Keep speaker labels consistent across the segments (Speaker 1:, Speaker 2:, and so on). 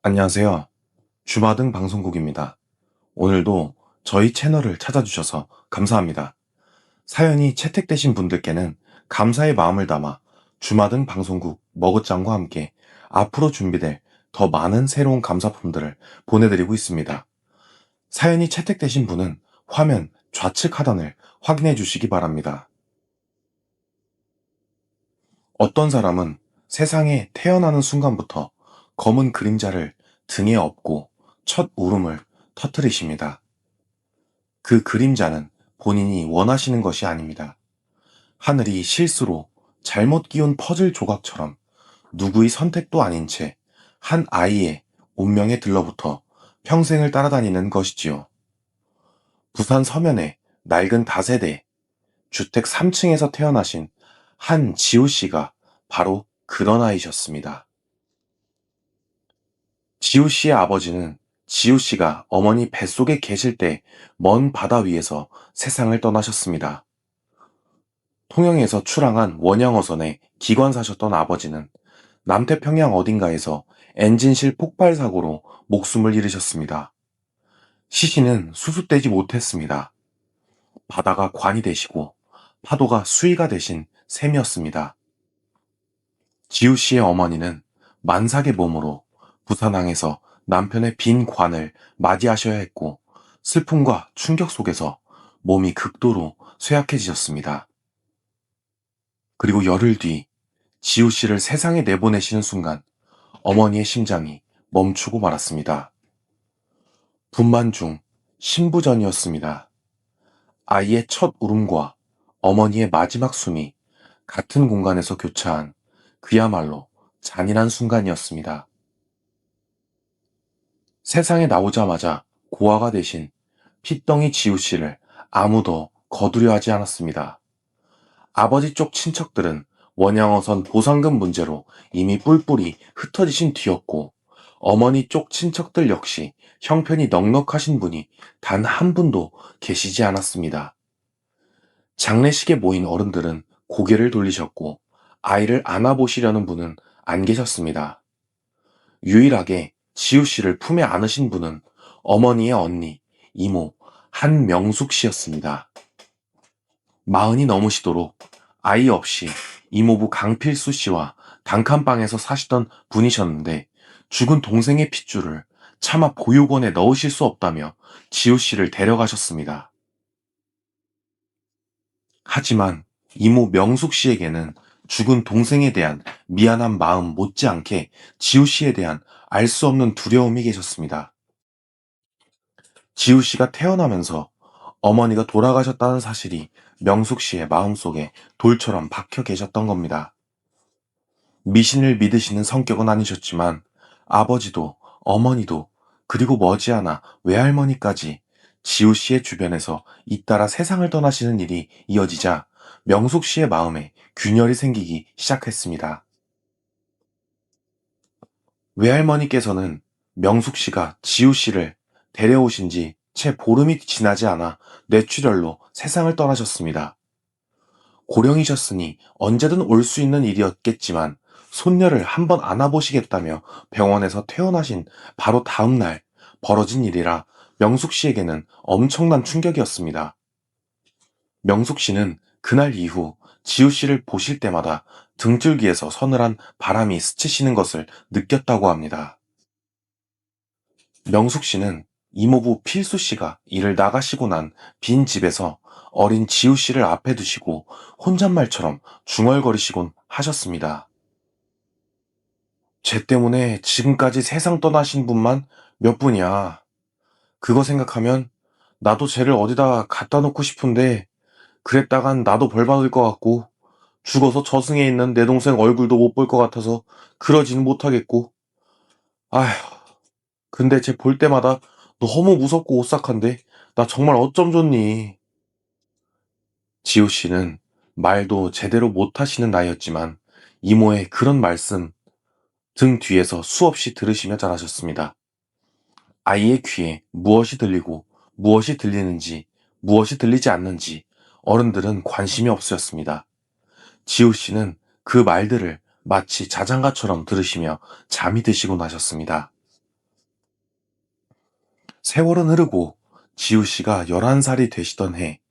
Speaker 1: 안녕하세요. 주마등 방송국입니다. 오늘도 저희 채널을 찾아주셔서 감사합니다. 사연이 채택되신 분들께는 감사의 마음을 담아 주마등 방송국 머그짱과 함께 앞으로 준비될 더 많은 새로운 감사품들을 보내드리고 있습니다. 사연이 채택되신 분은 화면 좌측 하단을 확인해 주시기 바랍니다. 어떤 사람은 세상에 태어나는 순간부터 검은 그림자를 등에 업고 첫 울음을 터뜨리십니다. 그 그림자는 본인이 원하시는 것이 아닙니다. 하늘이 실수로 잘못 끼운 퍼즐 조각처럼 누구의 선택도 아닌 채 한 아이의 운명에 들러붙어 평생을 따라다니는 것이지요. 부산 서면의 낡은 다세대 주택 3층에서 태어나신 한지우 씨가 바로 그런 아이셨습니다. 지우 씨의 아버지는 지우 씨가 어머니 뱃속에 계실 때 먼 바다 위에서 세상을 떠나셨습니다. 통영에서 출항한 원양어선에 기관사셨던 아버지는 남태평양 어딘가에서 엔진실 폭발 사고로 목숨을 잃으셨습니다. 시신은 수습되지 못했습니다. 바다가 관이 되시고 파도가 수위가 되신 셈이었습니다. 지우 씨의 어머니는 만삭의 몸으로 부산항에서 남편의 빈 관을 맞이하셔야 했고 슬픔과 충격 속에서 몸이 극도로 쇠약해지셨습니다. 그리고 열흘 뒤 지우 씨를 세상에 내보내시는 순간 어머니의 심장이 멈추고 말았습니다. 분만 중 신부전이었습니다. 아이의 첫 울음과 어머니의 마지막 숨이 같은 공간에서 교차한 그야말로 잔인한 순간이었습니다. 세상에 나오자마자 고아가 되신 핏덩이 지우 씨를 아무도 거두려 하지 않았습니다. 아버지 쪽 친척들은 원양어선 보상금 문제로 이미 뿔뿔이 흩어지신 뒤였고 어머니 쪽 친척들 역시 형편이 넉넉하신 분이 단 한 분도 계시지 않았습니다. 장례식에 모인 어른들은 고개를 돌리셨고 아이를 안아보시려는 분은 안 계셨습니다. 유일하게 지우 씨를 품에 안으신 분은 어머니의 언니, 이모, 한명숙 씨였습니다. 마흔이 넘으시도록 아이 없이 이모부 강필수 씨와 단칸방에서 사시던 분이셨는데 죽은 동생의 핏줄을 차마 보육원에 넣으실 수 없다며 지우 씨를 데려가셨습니다. 하지만 이모 명숙 씨에게는 죽은 동생에 대한 미안한 마음 못지않게 지우 씨에 대한 알 수 없는 두려움이 계셨습니다. 지우 씨가 태어나면서 어머니가 돌아가셨다는 사실이 명숙 씨의 마음속에 돌처럼 박혀 계셨던 겁니다. 미신을 믿으시는 성격은 아니셨지만 아버지도 어머니도 그리고 머지않아 외할머니까지 지우 씨의 주변에서 잇따라 세상을 떠나시는 일이 이어지자 명숙 씨의 마음에 균열이 생기기 시작했습니다. 외할머니께서는 명숙 씨가 지우 씨를 데려오신 지 채 보름이 지나지 않아 뇌출혈로 세상을 떠나셨습니다. 고령이셨으니 언제든 올 수 있는 일이었겠지만 손녀를 한번 안아보시겠다며 병원에서 퇴원하신 바로 다음 날 벌어진 일이라 명숙 씨에게는 엄청난 충격이었습니다. 명숙 씨는 그날 이후 지우 씨를 보실 때마다 등줄기에서 서늘한 바람이 스치시는 것을 느꼈다고 합니다. 명숙 씨는 이모부 필수 씨가 일을 나가시고 난 빈 집에서 어린 지우 씨를 앞에 두시고 혼잣말처럼 중얼거리시곤 하셨습니다. 쟤 때문에 지금까지 세상 떠나신 분만 몇 분이야. 그거 생각하면 나도 쟤를 어디다 갖다 놓고 싶은데 그랬다간 나도 벌 받을 것 같고 죽어서 저승에 있는 내 동생 얼굴도 못 볼 것 같아서 그러지는 못하겠고. 아휴, 근데 쟤 볼 때마다 너무 무섭고 오싹한데 나 정말 어쩜 좋니. 지호 씨는 말도 제대로 못하시는 나이였지만 이모의 그런 말씀 등 뒤에서 수없이 들으시며 자라셨습니다. 아이의 귀에 무엇이 들리고 무엇이 들리는지 무엇이 들리지 않는지 어른들은 관심이 없으셨습니다. 지호 씨는 그 말들을 마치 자장가처럼 들으시며 잠이 드시고 나셨습니다. 세월은 흐르고 지우 씨가 11살이 되시던 해,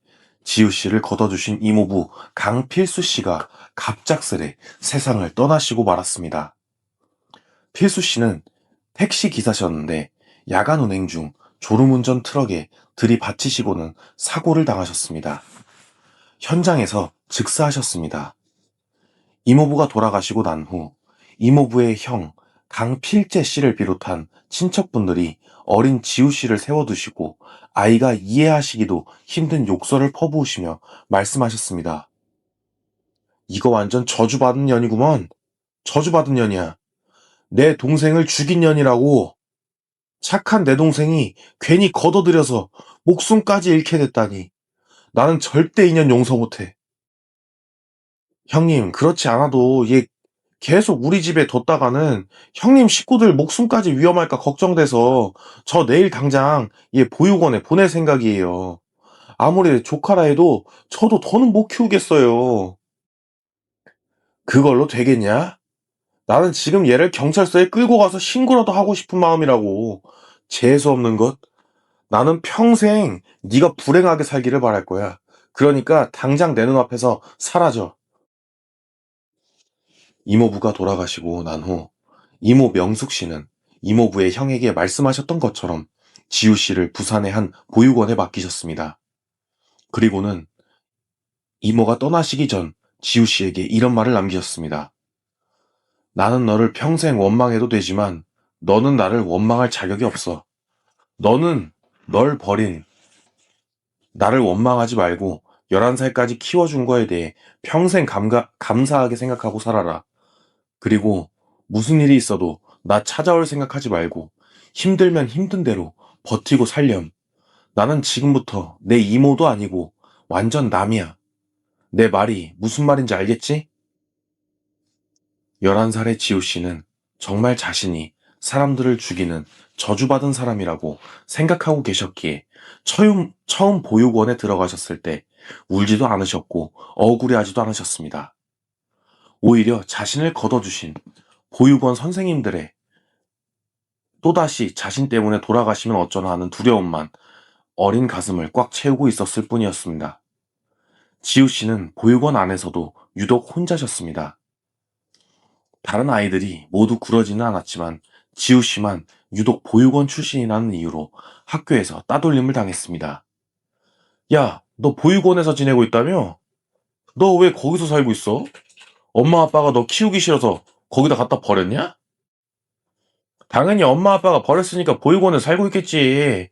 Speaker 1: 지우 씨를 걷어주신 이모부 강필수 씨가 갑작스레 세상을 떠나시고 말았습니다. 필수 씨는 택시 기사셨는데 야간 운행 중 졸음운전 트럭에 들이받치시고는 사고를 당하셨습니다. 현장에서 즉사하셨습니다. 이모부가 돌아가시고 난 후 이모부의 형 강필재 씨를 비롯한 친척분들이 어린 지우 씨를 세워두시고 아이가 이해하시기도 힘든 욕설을 퍼부으시며 말씀하셨습니다. 이거 완전 저주받은 년이구먼. 저주받은 년이야. 내 동생을 죽인 년이라고. 착한 내 동생이 괜히 걷어들여서 목숨까지 잃게 됐다니. 나는 절대 이 년 용서 못해. 형님, 그렇지 않아도 얘 계속 우리 집에 뒀다가는 형님 식구들 목숨까지 위험할까 걱정돼서 저 내일 당장 얘 보육원에 보낼 생각이에요. 아무리 조카라 해도 저도 더는 못 키우겠어요. 그걸로 되겠냐? 나는 지금 얘를 경찰서에 끌고 가서 신고라도 하고 싶은 마음이라고. 재수 없는 것. 나는 평생 네가 불행하게 살기를 바랄 거야. 그러니까 당장 내 눈앞에서 사라져. 이모부가 돌아가시고 난 후 이모 명숙 씨는 이모부의 형에게 말씀하셨던 것처럼 지우 씨를 부산의 한 보육원에 맡기셨습니다. 그리고는 이모가 떠나시기 전 지우 씨에게 이런 말을 남기셨습니다. 나는 너를 평생 원망해도 되지만 너는 나를 원망할 자격이 없어. 너는 널 버린 나를 원망하지 말고 11살까지 키워준 거에 대해 평생 감사하게 생각하고 살아라. 그리고 무슨 일이 있어도 나 찾아올 생각하지 말고 힘들면 힘든 대로 버티고 살렴. 나는 지금부터 내 이모도 아니고 완전 남이야. 내 말이 무슨 말인지 알겠지? 11살의 지우 씨는 정말 자신이 사람들을 죽이는 저주받은 사람이라고 생각하고 계셨기에 처음 보육원에 들어가셨을 때 울지도 않으셨고 억울해하지도 않으셨습니다. 오히려 자신을 걷어주신 보육원 선생님들의 또다시 자신 때문에 돌아가시면 어쩌나 하는 두려움만 어린 가슴을 꽉 채우고 있었을 뿐이었습니다. 지우 씨는 보육원 안에서도 유독 혼자셨습니다. 다른 아이들이 모두 그러지는 않았지만 지우 씨만 유독 보육원 출신이라는 이유로 학교에서 따돌림을 당했습니다. 야, 너 보육원에서 지내고 있다며? 너 왜 거기서 살고 있어? 엄마 아빠가 너 키우기 싫어서 거기다 갖다 버렸냐? 당연히 엄마 아빠가 버렸으니까 보육원에 살고 있겠지.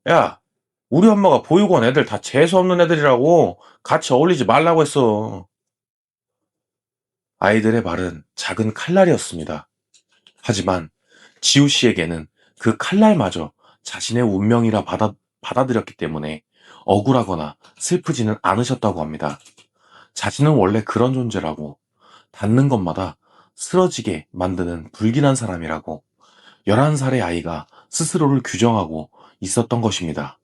Speaker 1: 야, 우리 엄마가 보육원 애들 다 재수 없는 애들이라고 같이 어울리지 말라고 했어. 아이들의 말은 작은 칼날이었습니다. 하지만 지우 씨에게는 그 칼날마저 자신의 운명이라 받아들였기 때문에 억울하거나 슬프지는 않으셨다고 합니다. 자신은 원래 그런 존재라고, 닿는 것마다 쓰러지게 만드는 불길한 사람이라고 11살의 아이가 스스로를 규정하고 있었던 것입니다.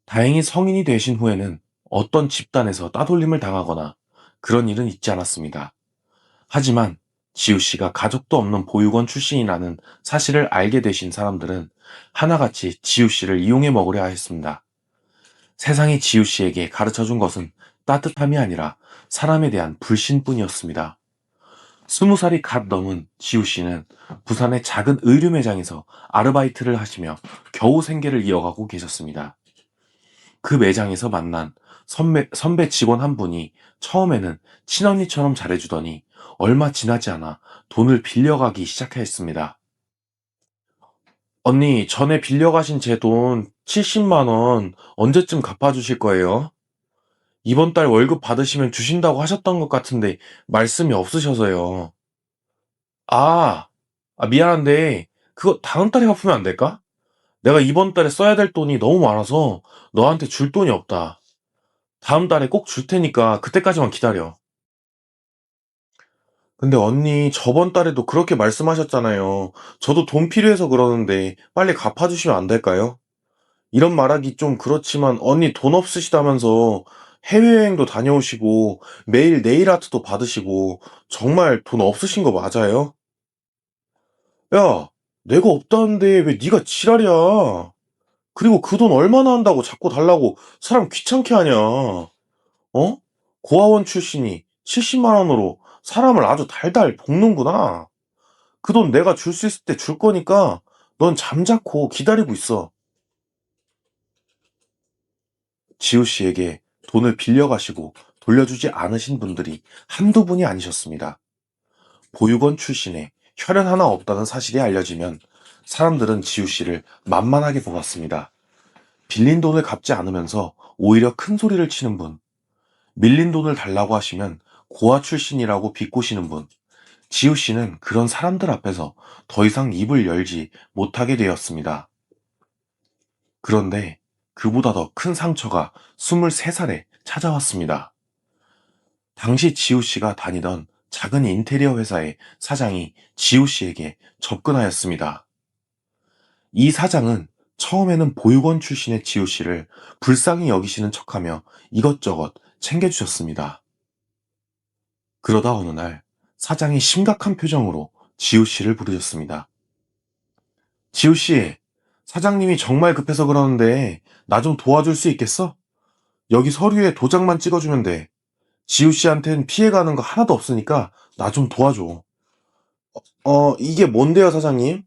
Speaker 1: 다행히 성인이 되신 후에는 어떤 집단에서 따돌림을 당하거나 그런 일은 있지 않았습니다. 하지만 지우 씨가 가족도 없는 보육원 출신이라는 사실을 알게 되신 사람들은 하나같이 지우 씨를 이용해 먹으려 했습니다. 세상이 지우 씨에게 가르쳐 준 것은 따뜻함이 아니라 사람에 대한 불신뿐이었습니다. 20살이 갓 넘은 지우 씨는 부산의 작은 의류 매장에서 아르바이트를 하시며 겨우 생계를 이어가고 계셨습니다. 그 매장에서 만난 선배 직원 한 분이 처음에는 친언니처럼 잘해주더니 얼마 지나지 않아 돈을 빌려가기 시작했습니다. 언니, 전에 빌려가신 제 돈 70만 원 언제쯤 갚아주실 거예요? 이번 달 월급 받으시면 주신다고 하셨던 것 같은데 말씀이 없으셔서요. 아, 미안한데 그거 다음 달에 갚으면 안 될까? 내가 이번 달에 써야 될 돈이 너무 많아서 너한테 줄 돈이 없다. 다음 달에 꼭 줄 테니까 그때까지만 기다려. 근데 언니, 저번 달에도 그렇게 말씀하셨잖아요. 저도 돈 필요해서 그러는데 빨리 갚아주시면 안 될까요? 이런 말하기 좀 그렇지만 언니 돈 없으시다면서 해외여행도 다녀오시고 매일 네일 아트도 받으시고 정말 돈 없으신 거 맞아요? 야, 내가 없다는데 왜 네가 지랄이야? 그리고 그 돈 얼마나 한다고 자꾸 달라고 사람 귀찮게 하냐? 어? 고아원 출신이 70만 원으로 사람을 아주 달달 볶는구나. 그 돈 내가 줄 수 있을 때 줄 거니까 넌 잠자코 기다리고 있어. 지우 씨에게 돈을 빌려가시고 돌려주지 않으신 분들이 한두 분이 아니셨습니다. 보육원 출신에 혈연 하나 없다는 사실이 알려지면 사람들은 지우 씨를 만만하게 보았습니다. 빌린 돈을 갚지 않으면서 오히려 큰 소리를 치는 분, 밀린 돈을 달라고 하시면 고아 출신이라고 비꼬시는 분, 지우 씨는 그런 사람들 앞에서 더 이상 입을 열지 못하게 되었습니다. 그런데 그보다 더 큰 상처가 23살에 찾아왔습니다. 당시 지우 씨가 다니던 작은 인테리어 회사의 사장이 지우 씨에게 접근하였습니다. 이 사장은 처음에는 보육원 출신의 지우 씨를 불쌍히 여기시는 척하며 이것저것 챙겨주셨습니다. 그러다 어느 날 사장이 심각한 표정으로 지우 씨를 부르셨습니다. 지우 씨, 사장님이 정말 급해서 그러는데 나 좀 도와줄 수 있겠어? 여기 서류에 도장만 찍어주면 돼. 지우 씨한텐 피해가는 거 하나도 없으니까 나 좀 도와줘. 이게 뭔데요, 사장님?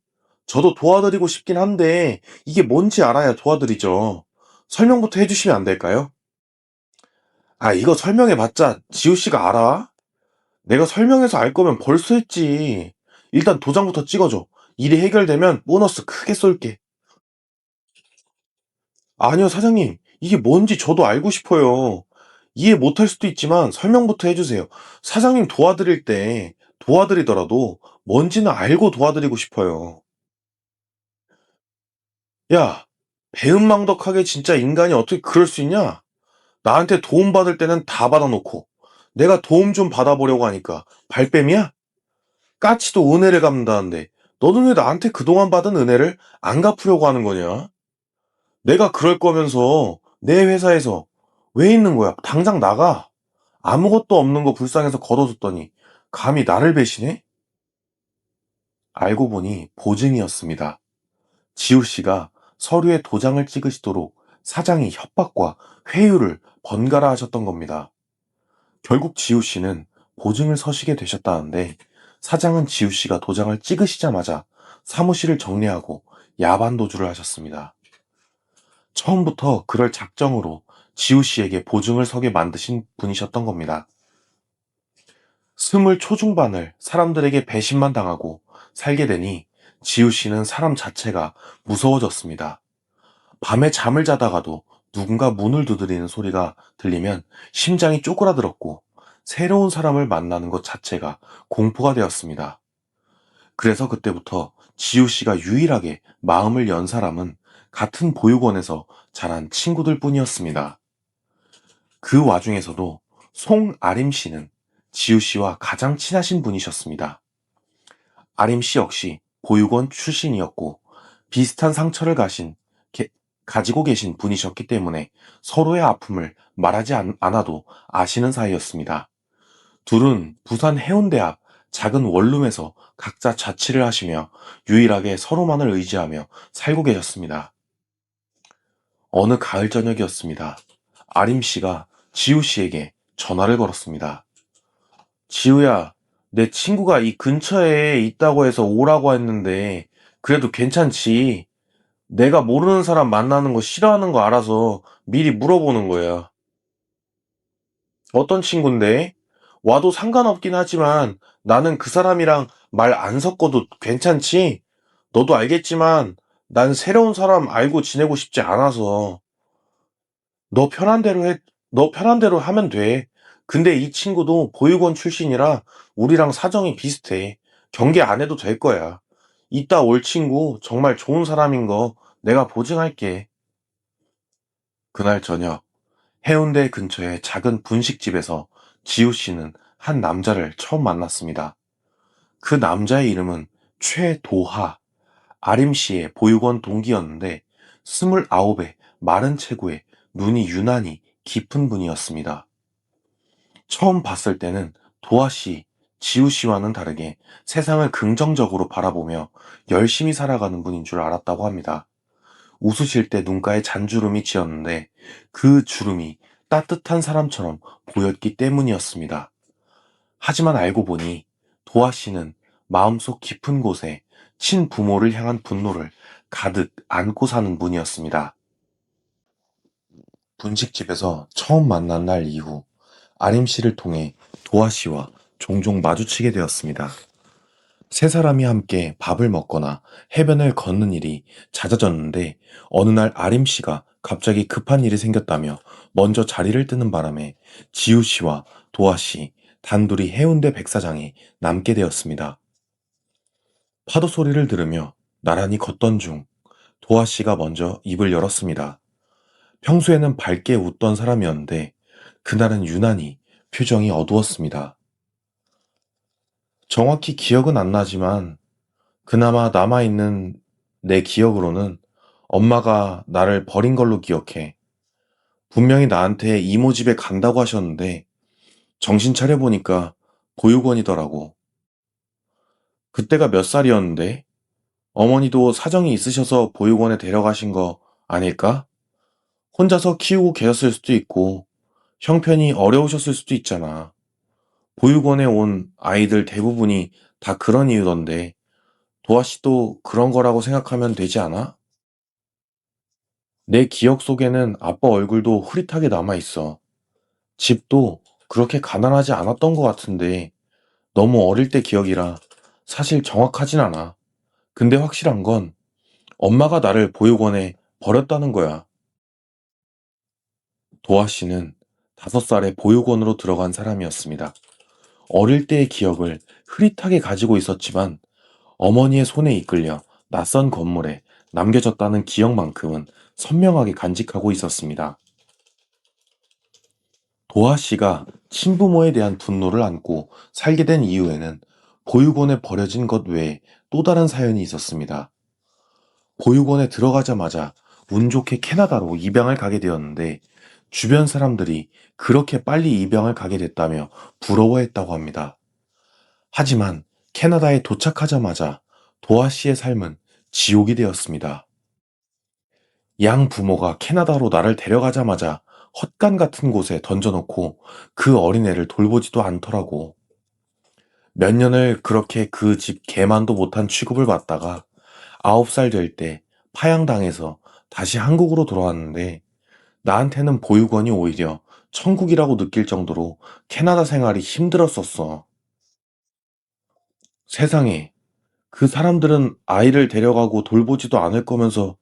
Speaker 1: 저도 도와드리고 싶긴 한데 이게 뭔지 알아야 도와드리죠. 설명부터 해주시면 안 될까요? 아, 이거 설명해봤자 지우 씨가 알아? 내가 설명해서 알 거면 벌써 했지. 일단 도장부터 찍어줘. 일이 해결되면 보너스 크게 쏠게. 아니요, 사장님. 이게 뭔지 저도 알고 싶어요. 이해 못할 수도 있지만 설명부터 해주세요. 사장님 도와드릴 때 도와드리더라도 뭔지는 알고 도와드리고 싶어요. 야, 배은망덕하게 진짜 인간이 어떻게 그럴 수 있냐? 나한테 도움 받을 때는 다 받아놓고 내가 도움 좀 받아보려고 하니까 발뺌이야? 까치도 은혜를 갚는다는데 너는 왜 나한테 그동안 받은 은혜를 안 갚으려고 하는 거냐? 내가 그럴 거면서 내 회사에서 왜 있는 거야? 당장 나가. 아무것도 없는 거 불쌍해서 걸어뒀더니 감히 나를 배신해? 알고 보니 보증이었습니다. 지우 씨가 서류에 도장을 찍으시도록 사장이 협박과 회유를 번갈아 하셨던 겁니다. 결국 지우 씨는 보증을 서시게 되셨다는데 사장은 지우 씨가 도장을 찍으시자마자 사무실을 정리하고 야반 도주를 하셨습니다. 처음부터 그럴 작정으로 지우 씨에게 보증을 서게 만드신 분이셨던 겁니다. 스물 초중반을 사람들에게 배신만 당하고 살게 되니 지우 씨는 사람 자체가 무서워졌습니다. 밤에 잠을 자다가도 누군가 문을 두드리는 소리가 들리면 심장이 쪼그라들었고 새로운 사람을 만나는 것 자체가 공포가 되었습니다. 그래서 그때부터 지우 씨가 유일하게 마음을 연 사람은 같은 보육원에서 자란 친구들 뿐이었습니다. 그 와중에서도 송아림 씨는 지우 씨와 가장 친하신 분이셨습니다. 아림 씨 역시 보육원 출신이었고 비슷한 상처를 가지고 계신 분이셨기 때문에 서로의 아픔을 말하지 않아도 아시는 사이였습니다. 둘은 부산 해운대 앞 작은 원룸에서 각자 자취를 하시며 유일하게 서로만을 의지하며 살고 계셨습니다. 어느 가을 저녁이었습니다. 아림 씨가 지우 씨에게 전화를 걸었습니다. 지우야, 내 친구가 이 근처에 있다고 해서 오라고 했는데 그래도 괜찮지? 내가 모르는 사람 만나는 거 싫어하는 거 알아서 미리 물어보는 거야. 어떤 친군데? 와도 상관없긴 하지만 나는 그 사람이랑 말 안 섞어도 괜찮지? 너도 알겠지만 난 새로운 사람 알고 지내고 싶지 않아서 너 편한 대로 해, 너 편한 대로 하면 돼. 근데 이 친구도 보육원 출신이라 우리랑 사정이 비슷해. 경계 안 해도 될 거야. 이따 올 친구 정말 좋은 사람인 거 내가 보증할게. 그날 저녁 해운대 근처의 작은 분식집에서 지우 씨는 한 남자를 처음 만났습니다. 그 남자의 이름은 최도하, 아림 씨의 보육원 동기였는데 29의 마른 체구에 눈이 유난히 깊은 분이었습니다. 처음 봤을 때는 도하 씨, 지우 씨와는 다르게 세상을 긍정적으로 바라보며 열심히 살아가는 분인 줄 알았다고 합니다. 웃으실 때 눈가에 잔주름이 지었는데 그 주름이 따뜻한 사람처럼 보였기 때문이었습니다. 하지만 알고 보니 도아 씨는 마음속 깊은 곳에 친부모를 향한 분노를 가득 안고 사는 분이었습니다. 분식집에서 처음 만난 날 이후 아림 씨를 통해 도아 씨와 종종 마주치게 되었습니다. 세 사람이 함께 밥을 먹거나 해변을 걷는 일이 잦아졌는데 어느 날 아림 씨가 갑자기 급한 일이 생겼다며 먼저 자리를 뜨는 바람에 지우 씨와 도아 씨 단둘이 해운대 백사장에 남게 되었습니다. 파도 소리를 들으며 나란히 걷던 중 도아 씨가 먼저 입을 열었습니다. 평소에는 밝게 웃던 사람이었는데 그날은 유난히 표정이 어두웠습니다. 정확히 기억은 안 나지만 그나마 남아있는 내 기억으로는 엄마가 나를 버린 걸로 기억해. 분명히 나한테 이모 집에 간다고 하셨는데 정신 차려보니까 보육원이더라고. 그때가 몇 살이었는데 어머니도 사정이 있으셔서 보육원에 데려가신 거 아닐까? 혼자서 키우고 계셨을 수도 있고 형편이 어려우셨을 수도 있잖아. 보육원에 온 아이들 대부분이 다 그런 이유던데 도아 씨도 그런 거라고 생각하면 되지 않아? 내 기억 속에는 아빠 얼굴도 흐릿하게 남아있어. 집도 그렇게 가난하지 않았던 것 같은데 너무 어릴 때 기억이라 사실 정확하진 않아. 근데 확실한 건 엄마가 나를 보육원에 버렸다는 거야. 도아 씨는 5살에 보육원으로 들어간 사람이었습니다. 어릴 때의 기억을 흐릿하게 가지고 있었지만 어머니의 손에 이끌려 낯선 건물에 남겨졌다는 기억만큼은 선명하게 간직하고 있었습니다. 도하 씨가 친부모에 대한 분노를 안고 살게 된 이유에는 보육원에 버려진 것 외에 또 다른 사연이 있었습니다. 보육원에 들어가자마자 운 좋게 캐나다로 입양을 가게 되었는데 주변 사람들이 그렇게 빨리 입양을 가게 됐다며 부러워했다고 합니다. 하지만 캐나다에 도착하자마자 도하 씨의 삶은 지옥이 되었습니다. 양 부모가 캐나다로 나를 데려가자마자 헛간 같은 곳에 던져놓고 그 어린애를 돌보지도 않더라고. 몇 년을 그렇게 그 집 개만도 못한 취급을 받다가 9살 될 때 파양당해서 다시 한국으로 돌아왔는데 나한테는 보육원이 오히려 천국이라고 느낄 정도로 캐나다 생활이 힘들었었어. 세상에, 그 사람들은 아이를 데려가고 돌보지도 않을 거면서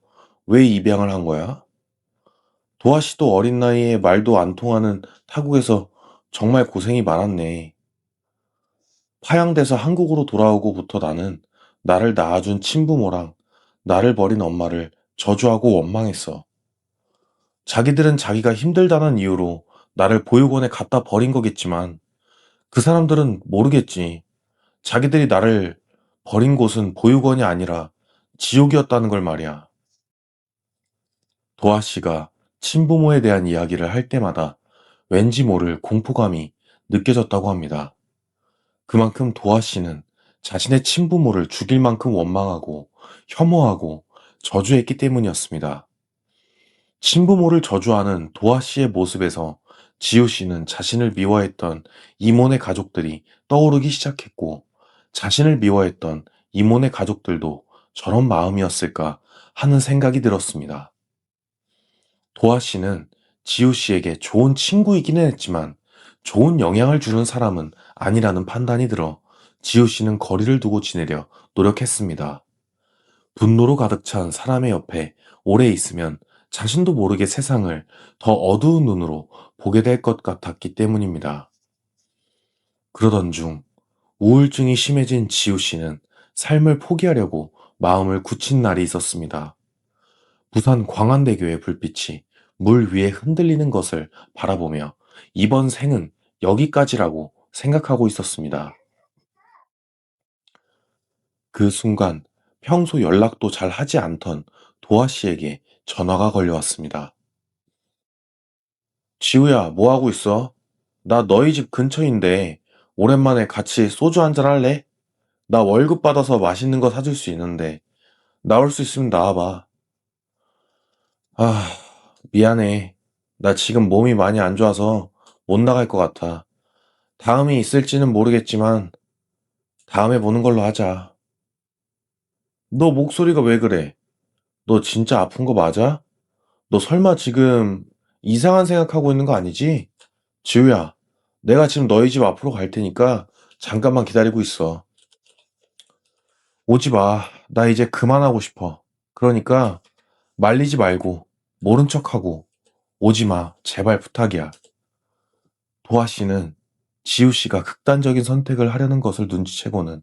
Speaker 1: 왜 입양을 한 거야? 도아 씨도 어린 나이에 말도 안 통하는 타국에서 정말 고생이 많았네. 파양돼서 한국으로 돌아오고부터 나는 나를 낳아준 친부모랑 나를 버린 엄마를 저주하고 원망했어. 자기들은 자기가 힘들다는 이유로 나를 보육원에 갖다 버린 거겠지만 그 사람들은 모르겠지. 자기들이 나를 버린 곳은 보육원이 아니라 지옥이었다는 걸 말이야. 도아 씨가 친부모에 대한 이야기를 할 때마다 왠지 모를 공포감이 느껴졌다고 합니다. 그만큼 도아 씨는 자신의 친부모를 죽일 만큼 원망하고 혐오하고 저주했기 때문이었습니다. 친부모를 저주하는 도아 씨의 모습에서 지우 씨는 자신을 미워했던 이모네 가족들이 떠오르기 시작했고 자신을 미워했던 이모네 가족들도 저런 마음이었을까 하는 생각이 들었습니다. 도아 씨는 지우 씨에게 좋은 친구이기는 했지만 좋은 영향을 주는 사람은 아니라는 판단이 들어 지우 씨는 거리를 두고 지내려 노력했습니다. 분노로 가득 찬 사람의 옆에 오래 있으면 자신도 모르게 세상을 더 어두운 눈으로 보게 될 것 같았기 때문입니다. 그러던 중 우울증이 심해진 지우 씨는 삶을 포기하려고 마음을 굳힌 날이 있었습니다. 부산 광안대교의 불빛이 물 위에 흔들리는 것을 바라보며 이번 생은 여기까지라고 생각하고 있었습니다. 그 순간 평소 연락도 잘 하지 않던 도아 씨에게 전화가 걸려왔습니다. 지우야, 뭐 하고 있어? 나 너희 집 근처인데 오랜만에 같이 소주 한잔 할래? 나 월급 받아서 맛있는 거 사줄 수 있는데, 나올 수 있으면 나와봐. 아, 미안해. 나 지금 몸이 많이 안 좋아서 못 나갈 것 같아. 다음이 있을지는 모르겠지만, 다음에 보는 걸로 하자. 너 목소리가 왜 그래? 너 진짜 아픈 거 맞아? 너 설마 지금 이상한 생각하고 있는 거 아니지? 지우야, 내가 지금 너희 집 앞으로 갈 테니까 잠깐만 기다리고 있어. 오지 마. 나 이제 그만하고 싶어. 그러니까 말리지 말고 모른 척하고 오지 마. 제발 부탁이야. 도아 씨는 지우 씨가 극단적인 선택을 하려는 것을 눈치채고는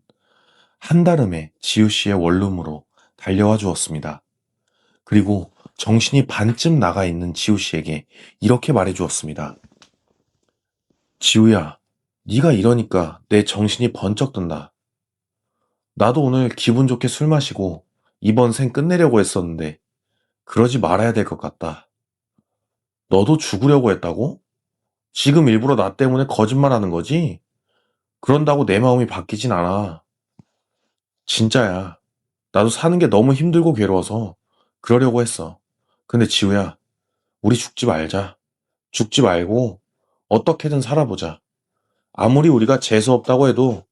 Speaker 1: 한달음에 지우 씨의 원룸으로 달려와 주었습니다. 그리고 정신이 반쯤 나가 있는 지우 씨에게 이렇게 말해 주었습니다. 지우야, 네가 이러니까 내 정신이 번쩍 든다. 나도 오늘 기분 좋게 술 마시고 이번 생 끝내려고 했었는데 그러지 말아야 될 것 같다. 너도 죽으려고 했다고? 지금 일부러 나 때문에 거짓말하는 거지? 그런다고 내 마음이 바뀌진 않아. 진짜야. 나도 사는 게 너무 힘들고 괴로워서 그러려고 했어. 근데 지우야, 우리 죽지 말자. 죽지 말고 어떻게든 살아보자. 아무리 우리가 재수없다고 해도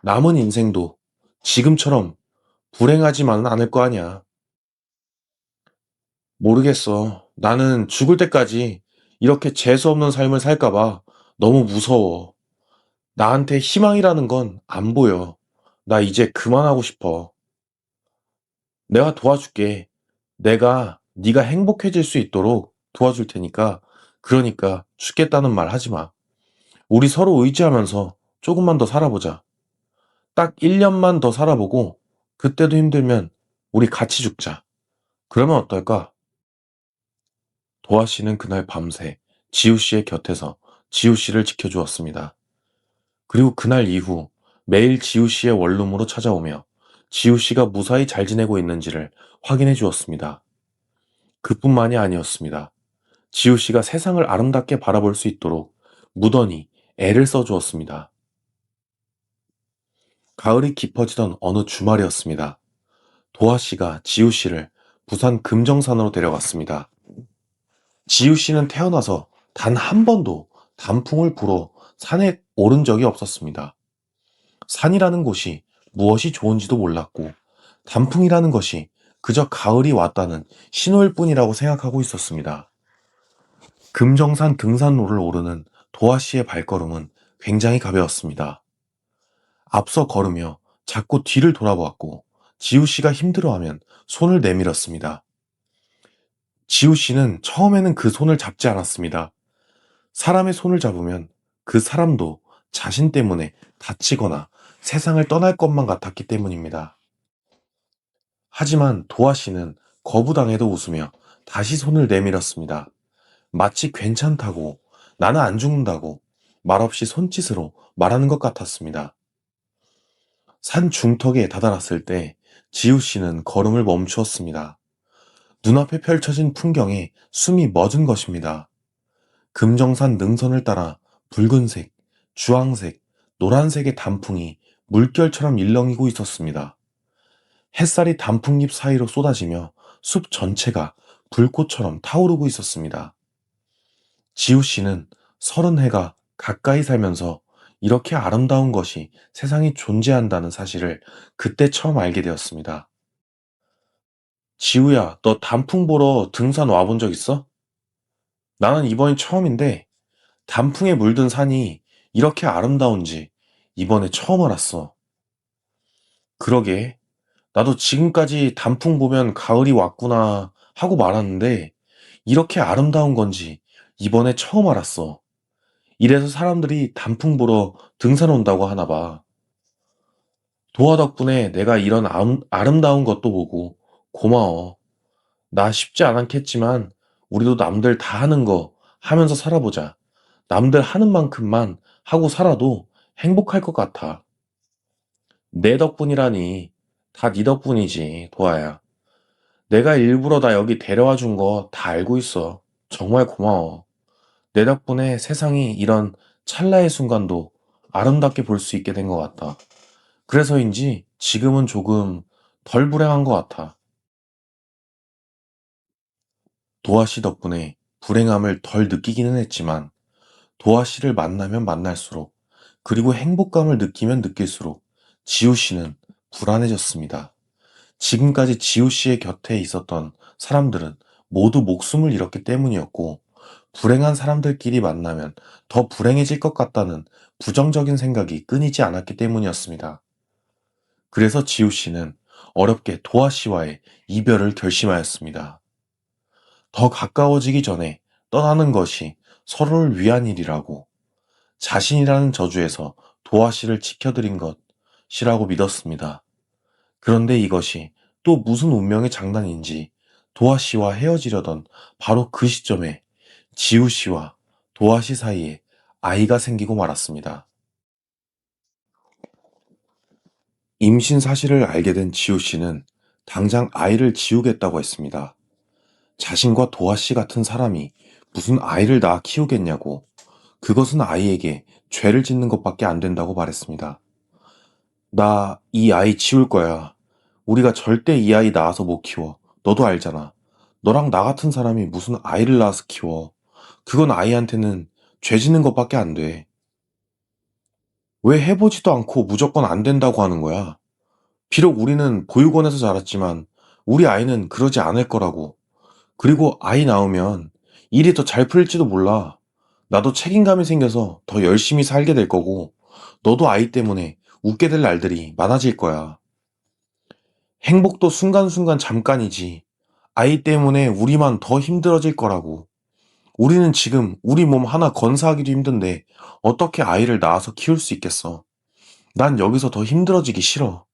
Speaker 1: 남은 인생도 지금처럼 불행하지만은 않을 거 아니야. 모르겠어. 나는 죽을 때까지 이렇게 재수없는 삶을 살까봐 너무 무서워. 나한테 희망이라는 건 안 보여. 나 이제 그만하고 싶어. 내가 도와줄게. 내가 네가 행복해질 수 있도록 도와줄 테니까 그러니까 죽겠다는 말 하지 마. 우리 서로 의지하면서 조금만 더 살아보자. 딱 1년만 더 살아보고 그때도 힘들면 우리 같이 죽자. 그러면 어떨까? 도아 씨는 그날 밤새 지우 씨의 곁에서 지우 씨를 지켜주었습니다. 그리고 그날 이후 매일 지우 씨의 원룸으로 찾아오며 지우 씨가 무사히 잘 지내고 있는지를 확인해 주었습니다. 그뿐만이 아니었습니다. 지우 씨가 세상을 아름답게 바라볼 수 있도록 무던히 애를 써주었습니다. 가을이 깊어지던 어느 주말이었습니다. 도아 씨가 지우 씨를 부산 금정산으로 데려갔습니다. 지우 씨는 태어나서 단 한 번도 단풍을 보러 산에 오른 적이 없었습니다. 산이라는 곳이 무엇이 좋은지도 몰랐고 단풍이라는 것이 그저 가을이 왔다는 신호일 뿐이라고 생각하고 있었습니다. 금정산 등산로를 오르는 도아 씨의 발걸음은 굉장히 가벼웠습니다. 앞서 걸으며 자꾸 뒤를 돌아보았고 지우 씨가 힘들어하면 손을 내밀었습니다. 지우 씨는 처음에는 그 손을 잡지 않았습니다. 사람의 손을 잡으면 그 사람도 자신 때문에 다치거나 세상을 떠날 것만 같았기 때문입니다. 하지만 도아 씨는 거부당해도 웃으며 다시 손을 내밀었습니다. 마치 괜찮다고, 나는 안 죽는다고 말없이 손짓으로 말하는 것 같았습니다. 산 중턱에 다다랐을 때 지우 씨는 걸음을 멈추었습니다. 눈앞에 펼쳐진 풍경에 숨이 멎은 것입니다. 금정산 능선을 따라 붉은색, 주황색, 노란색의 단풍이 물결처럼 일렁이고 있었습니다. 햇살이 단풍잎 사이로 쏟아지며 숲 전체가 불꽃처럼 타오르고 있었습니다. 지우 씨는 30해가 가까이 살면서 이렇게 아름다운 것이 세상에 존재한다는 사실을 그때 처음 알게 되었습니다. 지우야, 너 단풍 보러 등산 와본 적 있어? 나는 이번이 처음인데 단풍에 물든 산이 이렇게 아름다운지 이번에 처음 알았어. 그러게, 나도 지금까지 단풍 보면 가을이 왔구나 하고 말았는데 이렇게 아름다운 건지 이번에 처음 알았어. 이래서 사람들이 단풍 보러 등산 온다고 하나 봐. 도화 덕분에 내가 이런 아름다운 것도 보고 고마워. 나 쉽지 않았겠지만 우리도 남들 다 하는 거 하면서 살아보자. 남들 하는 만큼만 하고 살아도 행복할 것 같아. 내 덕분이라니. 다 네 덕분이지, 도아야. 내가 일부러 나 여기 데려와 준 거 다 알고 있어. 정말 고마워. 내 덕분에 세상이 이런 찰나의 순간도 아름답게 볼 수 있게 된 것 같아. 그래서인지 지금은 조금 덜 불행한 것 같아. 도아 씨 덕분에 불행함을 덜 느끼기는 했지만 도아 씨를 만나면 만날수록 그리고 행복감을 느끼면 느낄수록 지우 씨는 불안해졌습니다. 지금까지 지우 씨의 곁에 있었던 사람들은 모두 목숨을 잃었기 때문이었고 불행한 사람들끼리 만나면 더 불행해질 것 같다는 부정적인 생각이 끊이지 않았기 때문이었습니다. 그래서 지우 씨는 어렵게 도아 씨와의 이별을 결심하였습니다. 더 가까워지기 전에 떠나는 것이 서로를 위한 일이라고 자신이라는 저주에서 도아 씨를 지켜드린 것이라고 믿었습니다. 그런데 이것이 또 무슨 운명의 장난인지 도아 씨와 헤어지려던 바로 그 시점에 지우 씨와 도아 씨 사이에 아이가 생기고 말았습니다. 임신 사실을 알게 된 지우 씨는 당장 아이를 지우겠다고 했습니다. 자신과 도아 씨 같은 사람이 무슨 아이를 낳아 키우겠냐고, 그것은 아이에게 죄를 짓는 것밖에 안 된다고 말했습니다. 나 이 아이 지울 거야. 우리가 절대 이 아이 낳아서 못 키워. 너도 알잖아. 너랑 나 같은 사람이 무슨 아이를 낳아서 키워. 그건 아이한테는 죄 짓는 것밖에 안 돼. 왜 해보지도 않고 무조건 안 된다고 하는 거야? 비록 우리는 보육원에서 자랐지만 우리 아이는 그러지 않을 거라고. 그리고 아이 낳으면 일이 더 잘 풀릴지도 몰라. 나도 책임감이 생겨서 더 열심히 살게 될 거고, 너도 아이 때문에 웃게 될 날들이 많아질 거야. 행복도 순간순간 잠깐이지. 아이 때문에 우리만 더 힘들어질 거라고. 우리는 지금 우리 몸 하나 건사하기도 힘든데 어떻게 아이를 낳아서 키울 수 있겠어. 난 여기서 더 힘들어지기 싫어.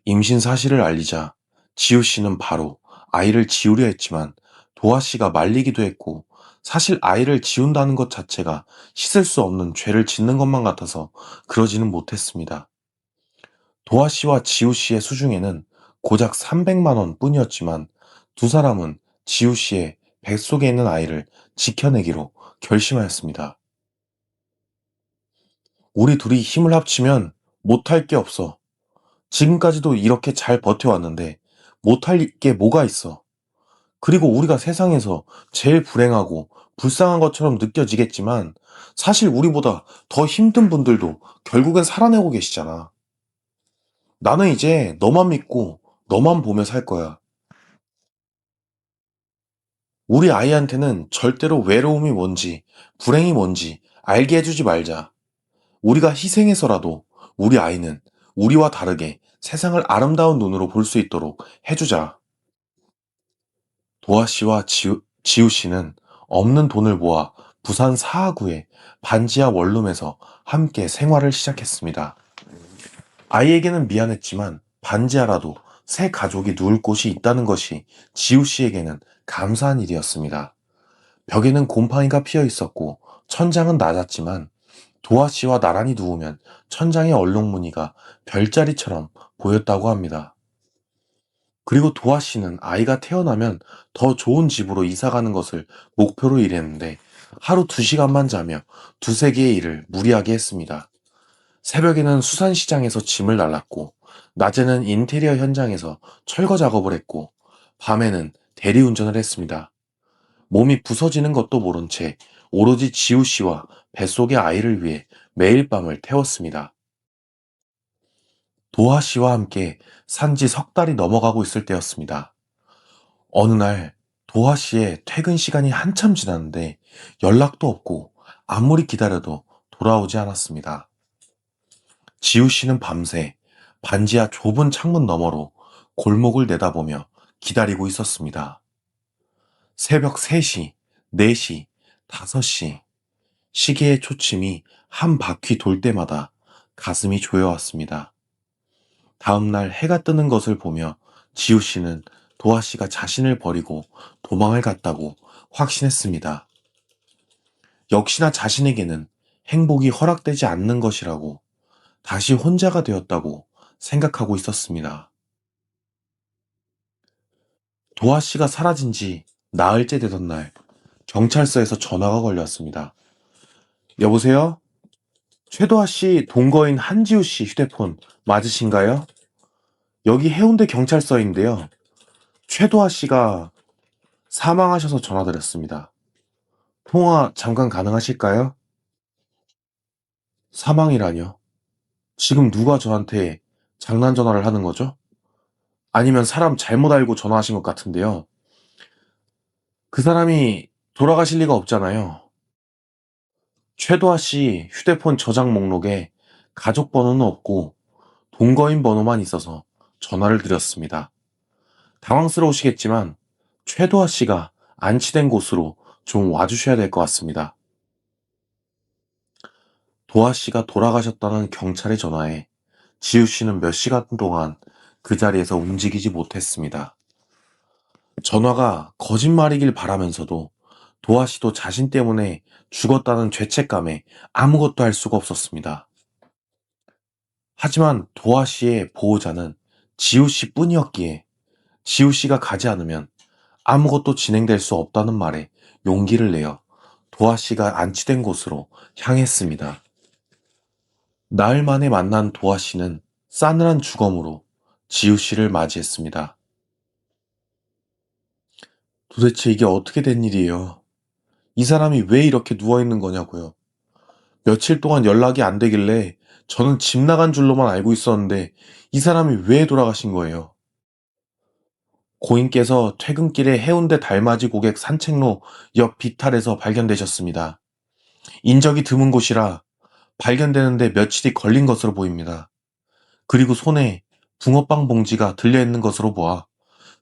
Speaker 1: 임신 사실을 알리자 지우 씨는 바로 아이를 지우려 했지만 도아 씨가 말리기도 했고, 사실 아이를 지운다는 것 자체가 씻을 수 없는 죄를 짓는 것만 같아서 그러지는 못했습니다. 도아 씨와 지우 씨의 수중에는 고작 300만 원 뿐이었지만 두 사람은 지우 씨의 뱃속에 있는 아이를 지켜내기로 결심하였습니다. 우리 둘이 힘을 합치면 못할 게 없어. 지금까지도 이렇게 잘 버텨왔는데 못할 게 뭐가 있어. 그리고 우리가 세상에서 제일 불행하고 불쌍한 것처럼 느껴지겠지만 사실 우리보다 더 힘든 분들도 결국엔 살아내고 계시잖아. 나는 이제 너만 믿고 너만 보며 살 거야. 우리 아이한테는 절대로 외로움이 뭔지, 불행이 뭔지 알게 해주지 말자. 우리가 희생해서라도 우리 아이는 우리와 다르게 세상을 아름다운 눈으로 볼 수 있도록 해주자. 도아 씨와 지우 씨는 없는 돈을 모아 부산 사하구의 반지하 원룸에서 함께 생활을 시작했습니다. 아이에게는 미안했지만 반지하라도 새 가족이 누울 곳이 있다는 것이 지우 씨에게는 감사한 일이었습니다. 벽에는 곰팡이가 피어 있었고 천장은 낮았지만 도아 씨와 나란히 누우면 천장의 얼룩무늬가 별자리처럼 보였다고 합니다. 그리고 도아 씨는 아이가 태어나면 더 좋은 집으로 이사 가는 것을 목표로 일했는데 하루 2시간만 자며 두세 개의 일을 무리하게 했습니다. 새벽에는 수산시장에서 짐을 날랐고, 낮에는 인테리어 현장에서 철거 작업을 했고, 밤에는 대리운전을 했습니다. 몸이 부서지는 것도 모른 채 오로지 지우 씨와 뱃속의 아이를 위해 매일 밤을 태웠습니다. 도하 씨와 함께 산지 석 달이 넘어가고 있을 때였습니다. 어느 날 도하 씨의 퇴근 시간이 한참 지났는데 연락도 없고 아무리 기다려도 돌아오지 않았습니다. 지우 씨는 밤새 반지하 좁은 창문 너머로 골목을 내다보며 기다리고 있었습니다. 새벽 3시, 4시, 5시, 시계의 초침이 한 바퀴 돌 때마다 가슴이 조여왔습니다. 다음날 해가 뜨는 것을 보며 지우 씨는 도아 씨가 자신을 버리고 도망을 갔다고 확신했습니다. 역시나 자신에게는 행복이 허락되지 않는 것이라고, 다시 혼자가 되었다고 생각하고 있었습니다. 도아 씨가 사라진 지 나흘째 되던 날, 경찰서에서 전화가 걸렸습니다. 여보세요? 최도하 씨 동거인 한지우 씨 휴대폰 맞으신가요? 여기 해운대 경찰서인데요. 최도하 씨가 사망하셔서 전화드렸습니다. 통화 잠깐 가능하실까요? 사망이라뇨? 지금 누가 저한테 장난 전화를 하는 거죠? 아니면 사람 잘못 알고 전화하신 것 같은데요. 그 사람이 돌아가실 리가 없잖아요. 최도하 씨 휴대폰 저장 목록에 가족 번호는 없고 동거인 번호만 있어서 전화를 드렸습니다. 당황스러우시겠지만 최도하 씨가 안치된 곳으로 좀 와주셔야 될 것 같습니다. 도하 씨가 돌아가셨다는 경찰의 전화에 지우 씨는 몇 시간 동안 그 자리에서 움직이지 못했습니다. 전화가 거짓말이길 바라면서도 도하 씨도 자신 때문에 죽었다는 죄책감에 아무것도 할 수가 없었습니다. 하지만 도하 씨의 보호자는 지우 씨 뿐이었기에 지우 씨가 가지 않으면 아무것도 진행될 수 없다는 말에 용기를 내어 도하 씨가 안치된 곳으로 향했습니다. 나흘 만에 만난 도하 씨는 싸늘한 주검으로 지우 씨를 맞이했습니다. 도대체 이게 어떻게 된 일이에요? 이 사람이 왜 이렇게 누워있는 거냐고요. 며칠 동안 연락이 안 되길래 저는 집 나간 줄로만 알고 있었는데 이 사람이 왜 돌아가신 거예요? 고인께서 퇴근길에 해운대 달맞이 고객 산책로 옆 비탈에서 발견되셨습니다. 인적이 드문 곳이라 발견되는데 며칠이 걸린 것으로 보입니다. 그리고 손에 붕어빵 봉지가 들려있는 것으로 보아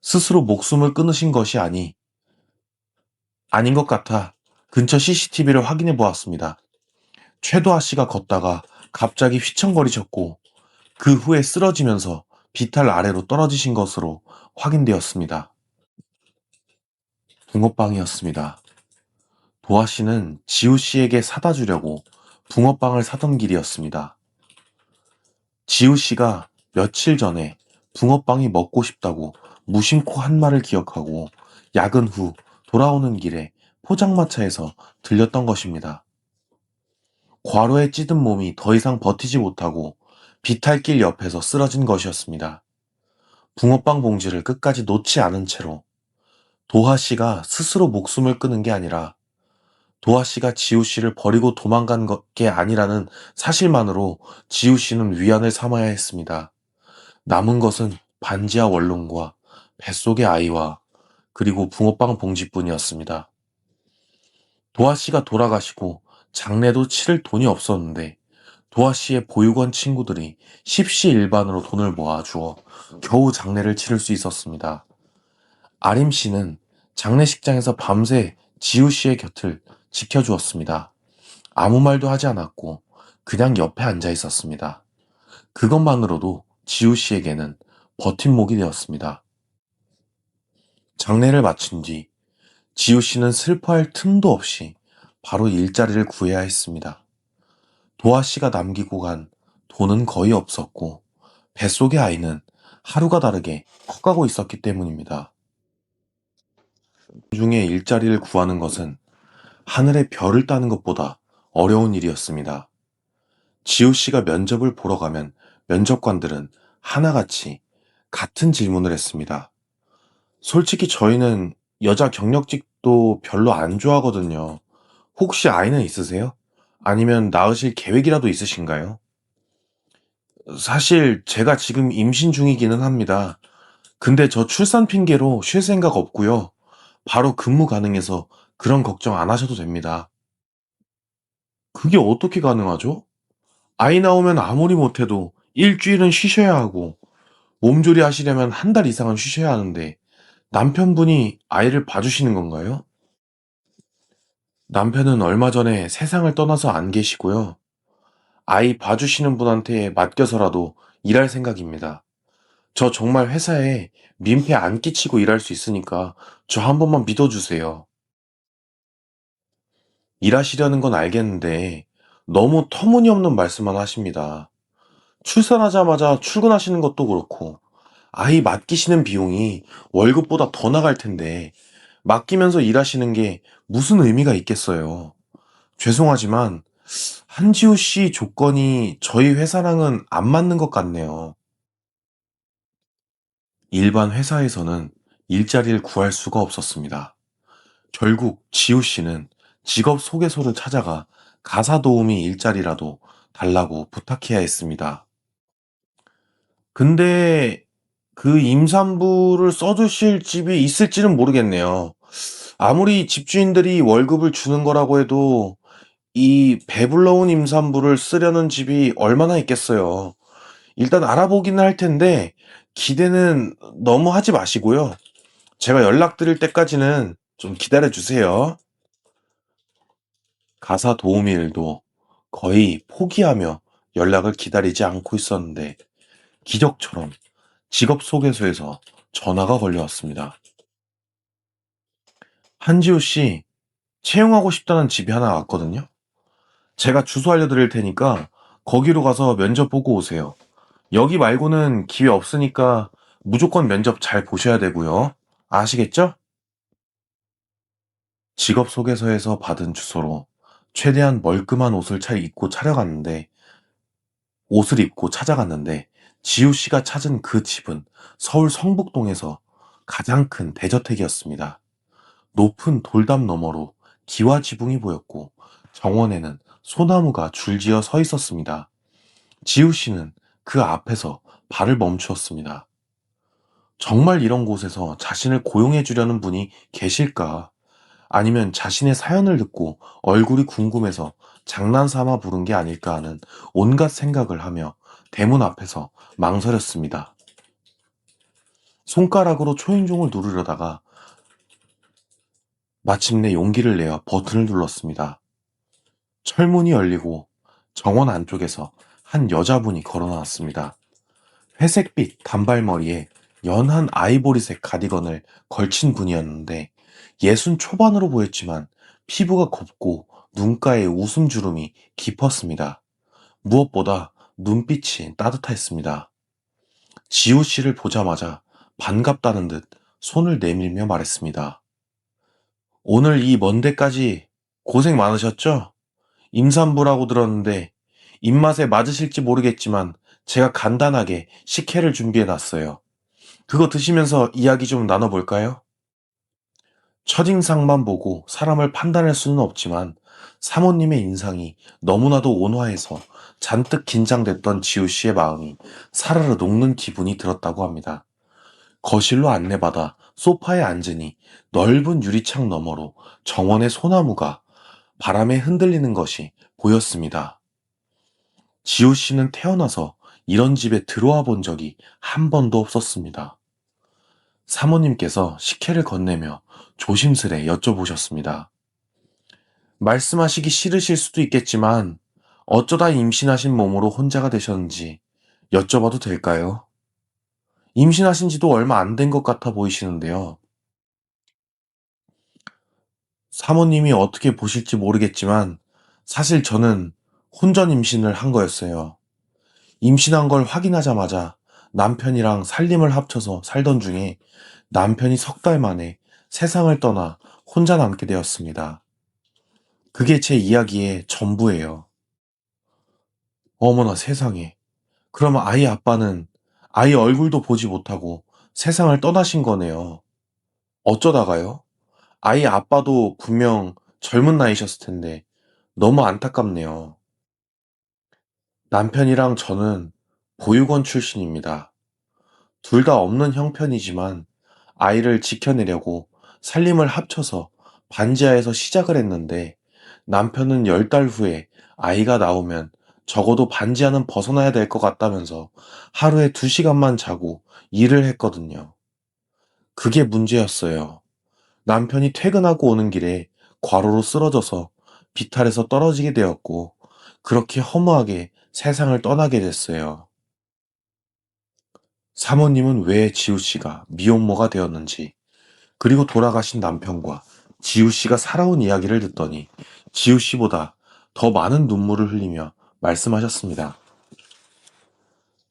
Speaker 1: 스스로 목숨을 끊으신 것이 아닌 것 같아 근처 CCTV를 확인해 보았습니다. 최도하 씨가 걷다가 갑자기 휘청거리셨고 그 후에 쓰러지면서 비탈 아래로 떨어지신 것으로 확인되었습니다. 붕어빵이었습니다. 도하 씨는 지우 씨에게 사다 주려고 붕어빵을 사던 길이었습니다. 지우 씨가 며칠 전에 붕어빵이 먹고 싶다고 무심코 한 말을 기억하고 야근 후 돌아오는 길에 포장마차에서 들렸던 것입니다. 과로에 찌든 몸이 더 이상 버티지 못하고 비탈길 옆에서 쓰러진 것이었습니다. 붕어빵 봉지를 끝까지 놓지 않은 채로 도하 씨가 스스로 목숨을 끊은 게 아니라 도하 씨가 지우 씨를 버리고 도망간 게 아니라는 사실만으로 지우 씨는 위안을 삼아야 했습니다. 남은 것은 반지하 원룸과 뱃속의 아이와 그리고 붕어빵 봉지뿐이었습니다. 도하 씨가 돌아가시고 장례도 치를 돈이 없었는데 도하 씨의 보육원 친구들이 십시일반으로 돈을 모아주어 겨우 장례를 치를 수 있었습니다. 아림 씨는 장례식장에서 밤새 지우 씨의 곁을 지켜주었습니다. 아무 말도 하지 않았고 그냥 옆에 앉아 있었습니다. 그것만으로도 지우 씨에게는 버팀목이 되었습니다. 장례를 마친 뒤 지우 씨는 슬퍼할 틈도 없이 바로 일자리를 구해야 했습니다. 도하 씨가 남기고 간 돈은 거의 없었고 뱃속의 아이는 하루가 다르게 커가고 있었기 때문입니다. 그 중에 일자리를 구하는 것은 하늘에 별을 따는 것보다 어려운 일이었습니다. 지우 씨가 면접을 보러 가면 면접관들은 하나같이 같은 질문을 했습니다. 솔직히 저희는 여자 경력직도 별로 안 좋아하거든요. 혹시 아이는 있으세요? 아니면 낳으실 계획이라도 있으신가요? 사실 제가 지금 임신 중이기는 합니다. 근데 저 출산 핑계로 쉴 생각 없고요. 바로 근무 가능해서 그런 걱정 안 하셔도 됩니다. 그게 어떻게 가능하죠? 아이 나오면 아무리 못해도 일주일은 쉬셔야 하고 몸조리 하시려면 한 달 이상은 쉬셔야 하는데 남편분이 아이를 봐주시는 건가요? 남편은 얼마 전에 세상을 떠나서 안 계시고요. 아이 봐주시는 분한테 맡겨서라도 일할 생각입니다. 저 정말 회사에 민폐 안 끼치고 일할 수 있으니까 저 한 번만 믿어주세요. 일하시려는 건 알겠는데 너무 터무니없는 말씀만 하십니다. 출산하자마자 출근하시는 것도 그렇고 아이 맡기시는 비용이 월급보다 더 나갈 텐데 맡기면서 일하시는 게 무슨 의미가 있겠어요. 죄송하지만 한지호 씨 조건이 저희 회사랑은 안 맞는 것 같네요. 일반 회사에서는 일자리를 구할 수가 없었습니다. 결국 지호 씨는 직업 소개소를 찾아가 가사 도우미 일자리라도 달라고 부탁해야 했습니다. 근데 그 임산부를 써주실 집이 있을지는 모르겠네요. 아무리 집주인들이 월급을 주는 거라고 해도 이 배불러온 임산부를 쓰려는 집이 얼마나 있겠어요. 일단 알아보기는 할 텐데 기대는 너무 하지 마시고요. 제가 연락드릴 때까지는 좀 기다려 주세요. 가사 도우미 일도 거의 포기하며 연락을 기다리지 않고 있었는데 기적처럼 직업소개소에서 전화가 걸려왔습니다. 한지호 씨, 채용하고 싶다는 집이 하나 왔거든요. 제가 주소 알려드릴 테니까 거기로 가서 면접 보고 오세요. 여기 말고는 기회 없으니까 무조건 면접 잘 보셔야 되고요. 아시겠죠? 직업소개서에서 받은 주소로 최대한 멀끔한 옷을 입고 찾아갔는데 지우 씨가 찾은 그 집은 서울 성북동에서 가장 큰 대저택이었습니다. 높은 돌담 너머로 기와 지붕이 보였고 정원에는 소나무가 줄지어 서 있었습니다. 지우 씨는 그 앞에서 발을 멈추었습니다. 정말 이런 곳에서 자신을 고용해 주려는 분이 계실까? 아니면 자신의 사연을 듣고 얼굴이 궁금해서 장난삼아 부른 게 아닐까 하는 온갖 생각을 하며 대문 앞에서 망설였습니다. 손가락으로 초인종을 누르려다가 마침내 용기를 내어 버튼을 눌렀습니다. 철문이 열리고 정원 안쪽에서 한 여자분이 걸어 나왔습니다. 회색빛 단발머리에 연한 아이보리색 가디건을 걸친 분이었는데 예순 초반으로 보였지만 피부가 곱고 눈가에 웃음주름이 깊었습니다. 무엇보다 눈빛이 따뜻했습니다. 지우 씨를 보자마자 반갑다는 듯 손을 내밀며 말했습니다. 오늘 이 먼 데까지 고생 많으셨죠? 임산부라고 들었는데 입맛에 맞으실지 모르겠지만 제가 간단하게 식혜를 준비해 놨어요. 그거 드시면서 이야기 좀 나눠볼까요? 첫인상만 보고 사람을 판단할 수는 없지만 사모님의 인상이 너무나도 온화해서 잔뜩 긴장됐던 지우 씨의 마음이 사르르 녹는 기분이 들었다고 합니다. 거실로 안내받아 소파에 앉으니 넓은 유리창 너머로 정원의 소나무가 바람에 흔들리는 것이 보였습니다. 지우 씨는 태어나서 이런 집에 들어와 본 적이 한 번도 없었습니다. 사모님께서 식혜를 건네며 조심스레 여쭤보셨습니다. 말씀하시기 싫으실 수도 있겠지만 어쩌다 임신하신 몸으로 혼자가 되셨는지 여쭤봐도 될까요? 임신하신 지도 얼마 안 된 것 같아 보이시는데요. 사모님이 어떻게 보실지 모르겠지만 사실 저는 혼전 임신을 한 거였어요. 임신한 걸 확인하자마자 남편이랑 살림을 합쳐서 살던 중에 남편이 석 달 만에 세상을 떠나 혼자 남게 되었습니다. 그게 제 이야기의 전부예요. 어머나 세상에. 그러면 아이 아빠는 아이 얼굴도 보지 못하고 세상을 떠나신 거네요. 어쩌다가요? 아이 아빠도 분명 젊은 나이셨을 텐데 너무 안타깝네요. 남편이랑 저는 보육원 출신입니다. 둘 다 없는 형편이지만 아이를 지켜내려고 살림을 합쳐서 반지하에서 시작을 했는데 남편은 10달 후에 아이가 나오면 적어도 반지하는 벗어나야 될 것 같다면서 하루에 2시간만 자고 일을 했거든요. 그게 문제였어요. 남편이 퇴근하고 오는 길에 과로로 쓰러져서 비탈에서 떨어지게 되었고 그렇게 허무하게 세상을 떠나게 됐어요. 사모님은 왜 지우 씨가 미혼모가 되었는지, 그리고 돌아가신 남편과 지우 씨가 살아온 이야기를 듣더니 지우 씨보다 더 많은 눈물을 흘리며 말씀하셨습니다.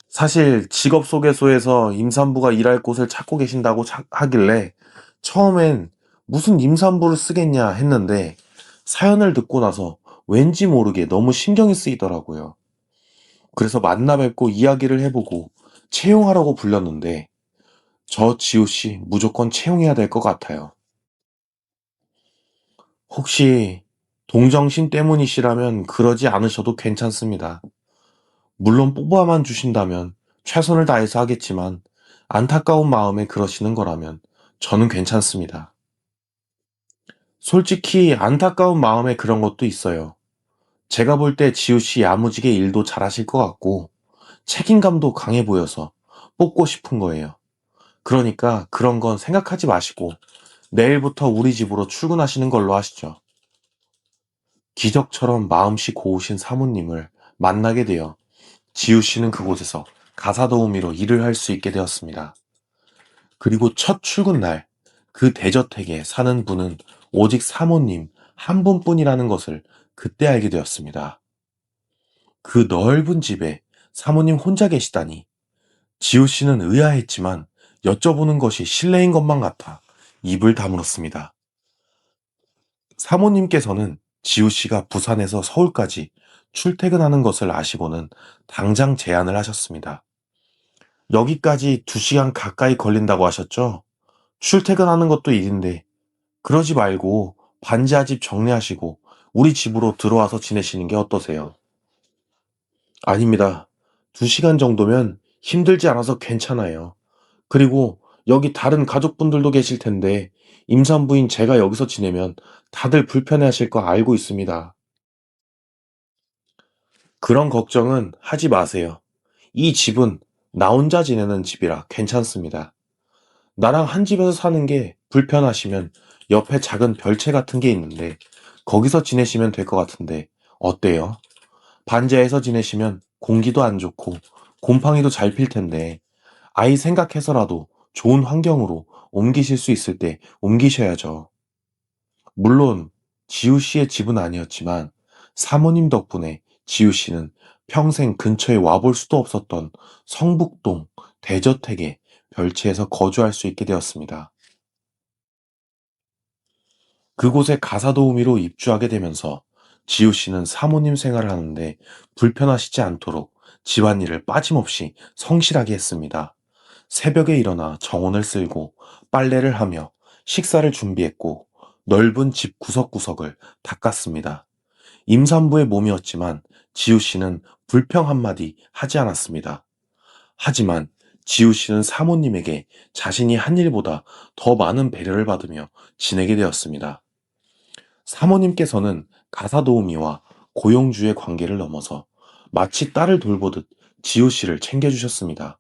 Speaker 1: 사실 직업소개소에서 임산부가 일할 곳을 찾고 계신다고 하길래 처음엔 무슨 임산부를 쓰겠냐 했는데 사연을 듣고 나서 왠지 모르게 너무 신경이 쓰이더라고요. 그래서 만나 뵙고 이야기를 해보고 채용하라고 불렀는데 저 지우 씨 무조건 채용해야 될 것 같아요. 혹시 동정심 때문이시라면 그러지 않으셔도 괜찮습니다. 물론 뽑아만 주신다면 최선을 다해서 하겠지만 안타까운 마음에 그러시는 거라면 저는 괜찮습니다. 솔직히 안타까운 마음에 그런 것도 있어요. 제가 볼 때 지우 씨 야무지게 일도 잘하실 것 같고 책임감도 강해 보여서 뽑고 싶은 거예요. 그러니까 그런 건 생각하지 마시고 내일부터 우리 집으로 출근하시는 걸로 하시죠. 기적처럼 마음씨 고우신 사모님을 만나게 되어 지우 씨는 그곳에서 가사 도우미로 일을 할 수 있게 되었습니다. 그리고 첫 출근 날, 그 대저택에 사는 분은 오직 사모님 한 분뿐이라는 것을 그때 알게 되었습니다. 그 넓은 집에 사모님 혼자 계시다니, 지우 씨는 의아했지만 여쭤보는 것이 실례인 것만 같아 입을 다물었습니다. 사모님께서는 지우 씨가 부산에서 서울까지 출퇴근하는 것을 아시고는 당장 제안을 하셨습니다. 여기까지 2시간 가까이 걸린다고 하셨죠? 출퇴근하는 것도 일인데 그러지 말고 반지하 집 정리하시고 우리 집으로 들어와서 지내시는 게 어떠세요? 아닙니다. 2시간 정도면 힘들지 않아서 괜찮아요. 그리고 여기 다른 가족분들도 계실 텐데 임산부인 제가 여기서 지내면 다들 불편해하실 거 알고 있습니다. 그런 걱정은 하지 마세요. 이 집은 나 혼자 지내는 집이라 괜찮습니다. 나랑 한 집에서 사는 게 불편하시면 옆에 작은 별채 같은 게 있는데 거기서 지내시면 될 것 같은데 어때요? 반지하에서 지내시면 공기도 안 좋고 곰팡이도 잘 필 텐데 아이 생각해서라도 좋은 환경으로 옮기실 수 있을 때 옮기셔야죠. 물론 지우 씨의 집은 아니었지만 사모님 덕분에 지우 씨는 평생 근처에 와볼 수도 없었던 성북동 대저택의 별채에서 거주할 수 있게 되었습니다. 그곳에 가사도우미로 입주하게 되면서 지우 씨는 사모님 생활을 하는데 불편하시지 않도록 집안일을 빠짐없이 성실하게 했습니다. 새벽에 일어나 정원을 쓸고 빨래를 하며 식사를 준비했고 넓은 집 구석구석을 닦았습니다. 임산부의 몸이었지만 지우 씨는 불평 한마디 하지 않았습니다. 하지만 지우 씨는 사모님에게 자신이 한 일보다 더 많은 배려를 받으며 지내게 되었습니다. 사모님께서는 가사도우미와 고용주의 관계를 넘어서 마치 딸을 돌보듯 지우 씨를 챙겨주셨습니다.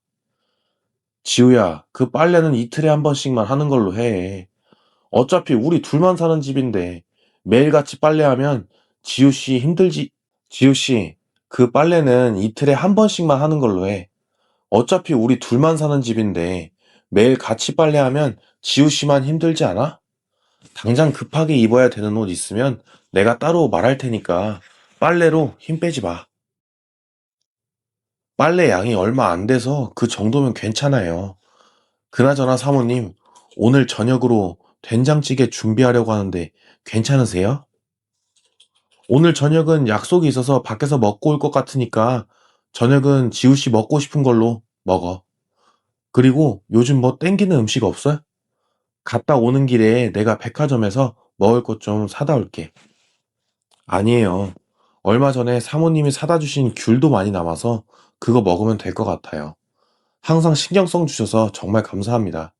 Speaker 1: 지우야, 그 빨래는 이틀에 한 번씩만 하는 걸로 해. 어차피 우리 둘만 사는 집인데 매일같이 빨래하면 지우 씨 힘들지. 지우 씨, 그 빨래는 이틀에 한 번씩만 하는 걸로 해. 어차피 우리 둘만 사는 집인데 매일 같이 빨래하면 지우 씨만 힘들지 않아? 당장 급하게 입어야 되는 옷 있으면 내가 따로 말할 테니까 빨래로 힘 빼지 마. 빨래 양이 얼마 안 돼서 그 정도면 괜찮아요. 그나저나 사모님, 오늘 저녁으로 된장찌개 준비하려고 하는데 괜찮으세요? 오늘 저녁은 약속이 있어서 밖에서 먹고 올 것 같으니까 저녁은 지우 씨 먹고 싶은 걸로 먹어. 그리고 요즘 뭐 땡기는 음식 없어? 갔다 오는 길에 내가 백화점에서 먹을 것 좀 사다 올게. 아니에요. 얼마 전에 사모님이 사다 주신 귤도 많이 남아서 그거 먹으면 될 것 같아요. 항상 신경 써 주셔서 정말 감사합니다.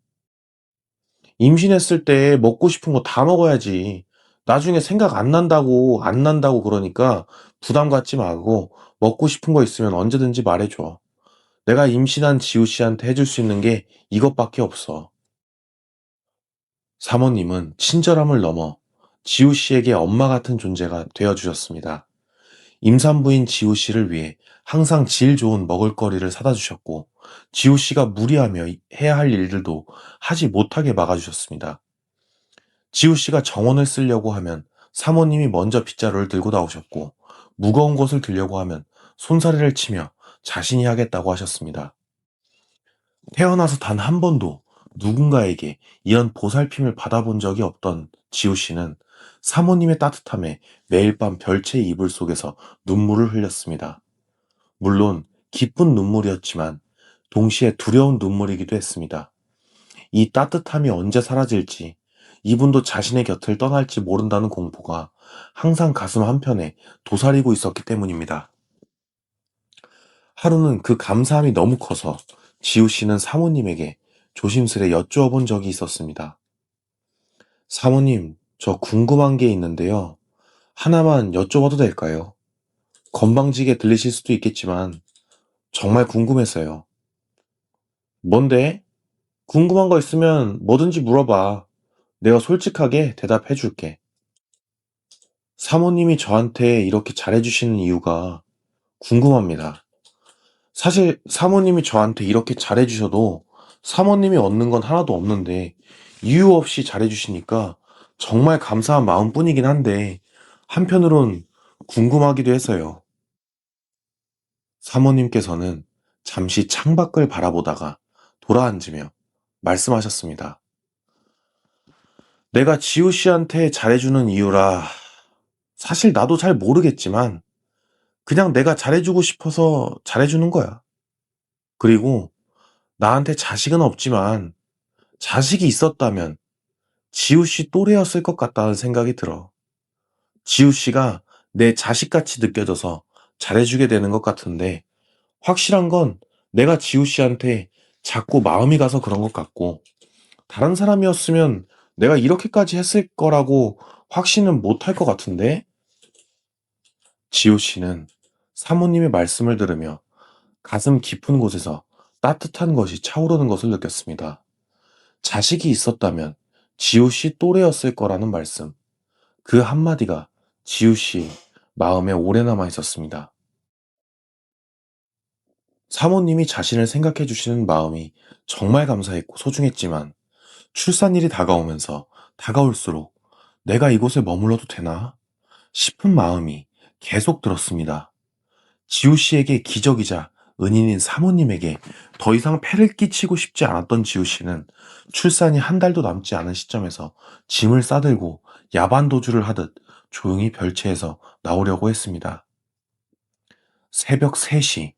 Speaker 1: 임신했을 때 먹고 싶은 거 다 먹어야지. 나중에 생각 안 난다고 그러니까 부담 갖지 말고 먹고 싶은 거 있으면 언제든지 말해줘. 내가 임신한 지우 씨한테 해줄 수 있는 게 이것밖에 없어. 사모님은 친절함을 넘어 지우 씨에게 엄마 같은 존재가 되어 주셨습니다. 임산부인 지우 씨를 위해 항상 질 좋은 먹을거리를 사다 주셨고, 지우 씨가 무리하며 해야 할 일들도 하지 못하게 막아주셨습니다. 지우 씨가 정원을 쓰려고 하면 사모님이 먼저 빗자루를 들고 나오셨고, 무거운 것을 들려고 하면 손사래를 치며 자신이 하겠다고 하셨습니다. 태어나서 단 한 번도 누군가에게 이런 보살핌을 받아본 적이 없던 지우 씨는 사모님의 따뜻함에 매일 밤 별채의 이불 속에서 눈물을 흘렸습니다. 물론 기쁜 눈물이었지만 동시에 두려운 눈물이기도 했습니다. 이 따뜻함이 언제 사라질지, 이분도 자신의 곁을 떠날지 모른다는 공포가 항상 가슴 한편에 도사리고 있었기 때문입니다. 하루는 그 감사함이 너무 커서 지우 씨는 사모님에게 조심스레 여쭈어 본 적이 있었습니다. 사모님, 저 궁금한 게 있는데요. 하나만 여쭤봐도 될까요? 건방지게 들리실 수도 있겠지만 정말 궁금해서요. 뭔데? 궁금한 거 있으면 뭐든지 물어봐. 내가 솔직하게 대답해 줄게. 사모님이 저한테 이렇게 잘해주시는 이유가 궁금합니다. 사실 사모님이 저한테 이렇게 잘해주셔도 사모님이 얻는 건 하나도 없는데 이유 없이 잘해주시니까 정말 감사한 마음뿐이긴 한데 한편으론 궁금하기도 해서요. 사모님께서는 잠시 창밖을 바라보다가 돌아앉으며 말씀하셨습니다. 내가 지우 씨한테 잘해주는 이유라 사실 나도 잘 모르겠지만 그냥 내가 잘해주고 싶어서 잘해주는 거야. 그리고 나한테 자식은 없지만 자식이 있었다면 지우 씨 또래였을 것 같다는 생각이 들어. 지우 씨가 내 자식같이 느껴져서 잘해주게 되는 것 같은데 확실한 건 내가 지우 씨한테 자꾸 마음이 가서 그런 것 같고 다른 사람이었으면 내가 이렇게까지 했을 거라고 확신은 못할 것 같은데 지우 씨는 사모님의 말씀을 들으며 가슴 깊은 곳에서 따뜻한 것이 차오르는 것을 느꼈습니다. 자식이 있었다면 지우 씨 또래였을 거라는 말씀. 그 한마디가 지우 씨 마음에 오래 남아 있었습니다. 사모님이 자신을 생각해 주시는 마음이 정말 감사했고 소중했지만 출산일이 다가오면서 다가올수록 내가 이곳에 머물러도 되나 싶은 마음이 계속 들었습니다. 지우 씨에게 기적이자 은인인 사모님에게 더 이상 폐를 끼치고 싶지 않았던 지우 씨는 출산이 한 달도 남지 않은 시점에서 짐을 싸들고 야반 도주를 하듯 조용히 별채에서 나오려고 했습니다. 새벽 3시,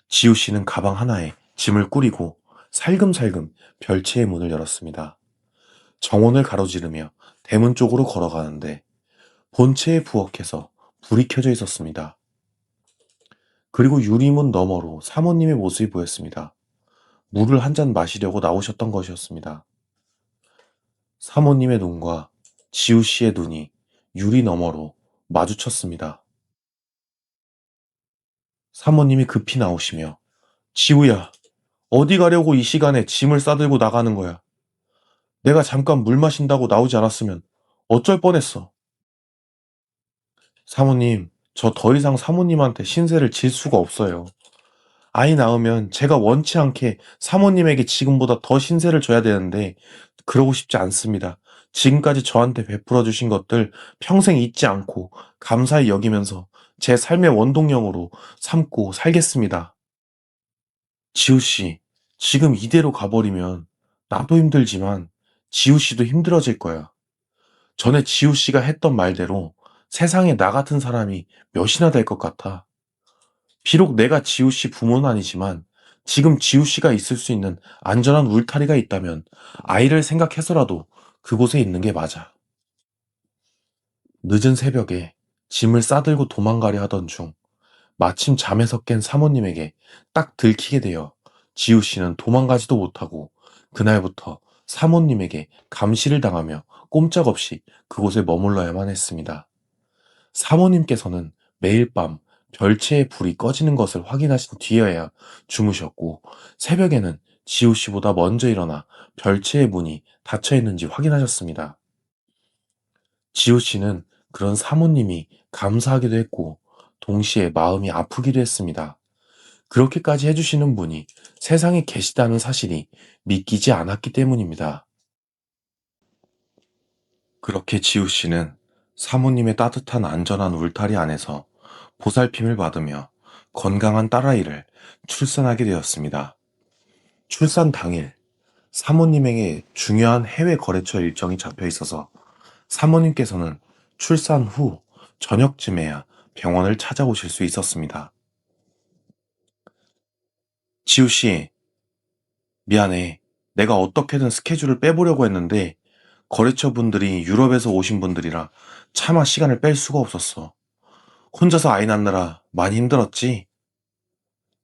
Speaker 1: 지우 씨는 가방 하나에 짐을 꾸리고 살금살금 별채의 문을 열었습니다. 정원을 가로지르며 대문 쪽으로 걸어가는데 본체에 부엌에서 불이 켜져 있었습니다. 그리고 유리문 너머로 사모님의 모습이 보였습니다. 물을 한 잔 마시려고 나오셨던 것이었습니다. 사모님의 눈과 지우 씨의 눈이 유리 너머로 마주쳤습니다. 사모님이 급히 나오시며 지우야, 어디 가려고 이 시간에 짐을 싸들고 나가는 거야. 내가 잠깐 물 마신다고 나오지 않았으면 어쩔 뻔했어. 사모님, 저 더 이상 사모님한테 신세를 질 수가 없어요. 아이 낳으면 제가 원치 않게 사모님에게 지금보다 더 신세를 져야 되는데 그러고 싶지 않습니다. 지금까지 저한테 베풀어 주신 것들 평생 잊지 않고 감사히 여기면서 제 삶의 원동력으로 삼고 살겠습니다. 지우 씨, 지금 이대로 가버리면 나도 힘들지만 지우 씨도 힘들어질 거야. 전에 지우 씨가 했던 말대로 세상에 나 같은 사람이 몇이나 될 것 같아. 비록 내가 지우 씨 부모는 아니지만 지금 지우 씨가 있을 수 있는 안전한 울타리가 있다면 아이를 생각해서라도 그곳에 있는 게 맞아. 늦은 새벽에 짐을 싸들고 도망가려 하던 중 마침 잠에서 깬 사모님에게 딱 들키게 되어 지우 씨는 도망가지도 못하고 그날부터 사모님에게 감시를 당하며 꼼짝없이 그곳에 머물러야만 했습니다. 사모님께서는 매일 밤 별채의 불이 꺼지는 것을 확인하신 뒤에야 주무셨고 새벽에는 지우 씨보다 먼저 일어나 별채의 문이 닫혀 있는지 확인하셨습니다. 지우 씨는 그런 사모님이 감사하기도 했고 동시에 마음이 아프기도 했습니다. 그렇게까지 해주시는 분이 세상에 계시다는 사실이 믿기지 않았기 때문입니다. 그렇게 지우 씨는 사모님의 따뜻한 안전한 울타리 안에서 보살핌을 받으며 건강한 딸아이를 출산하게 되었습니다. 출산 당일 사모님에게 중요한 해외 거래처 일정이 잡혀 있어서 사모님께서는 출산 후 저녁쯤에야 병원을 찾아오실 수 있었습니다. 지우 씨, 미안해. 내가 어떻게든 스케줄을 빼보려고 했는데 거래처 분들이 유럽에서 오신 분들이라 차마 시간을 뺄 수가 없었어. 혼자서 아이 낳느라 많이 힘들었지?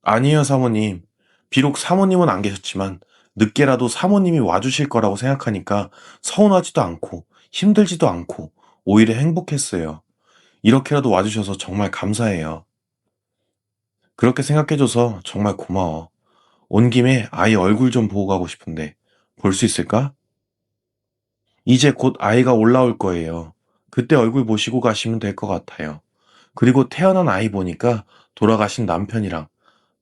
Speaker 1: 아니에요, 사모님. 비록 사모님은 안 계셨지만 늦게라도 사모님이 와주실 거라고 생각하니까 서운하지도 않고 힘들지도 않고 오히려 행복했어요. 이렇게라도 와주셔서 정말 감사해요. 그렇게 생각해줘서 정말 고마워. 온 김에 아이 얼굴 좀 보고 가고 싶은데 볼 수 있을까? 이제 곧 아이가 올라올 거예요. 그때 얼굴 보시고 가시면 될 것 같아요. 그리고 태어난 아이 보니까 돌아가신 남편이랑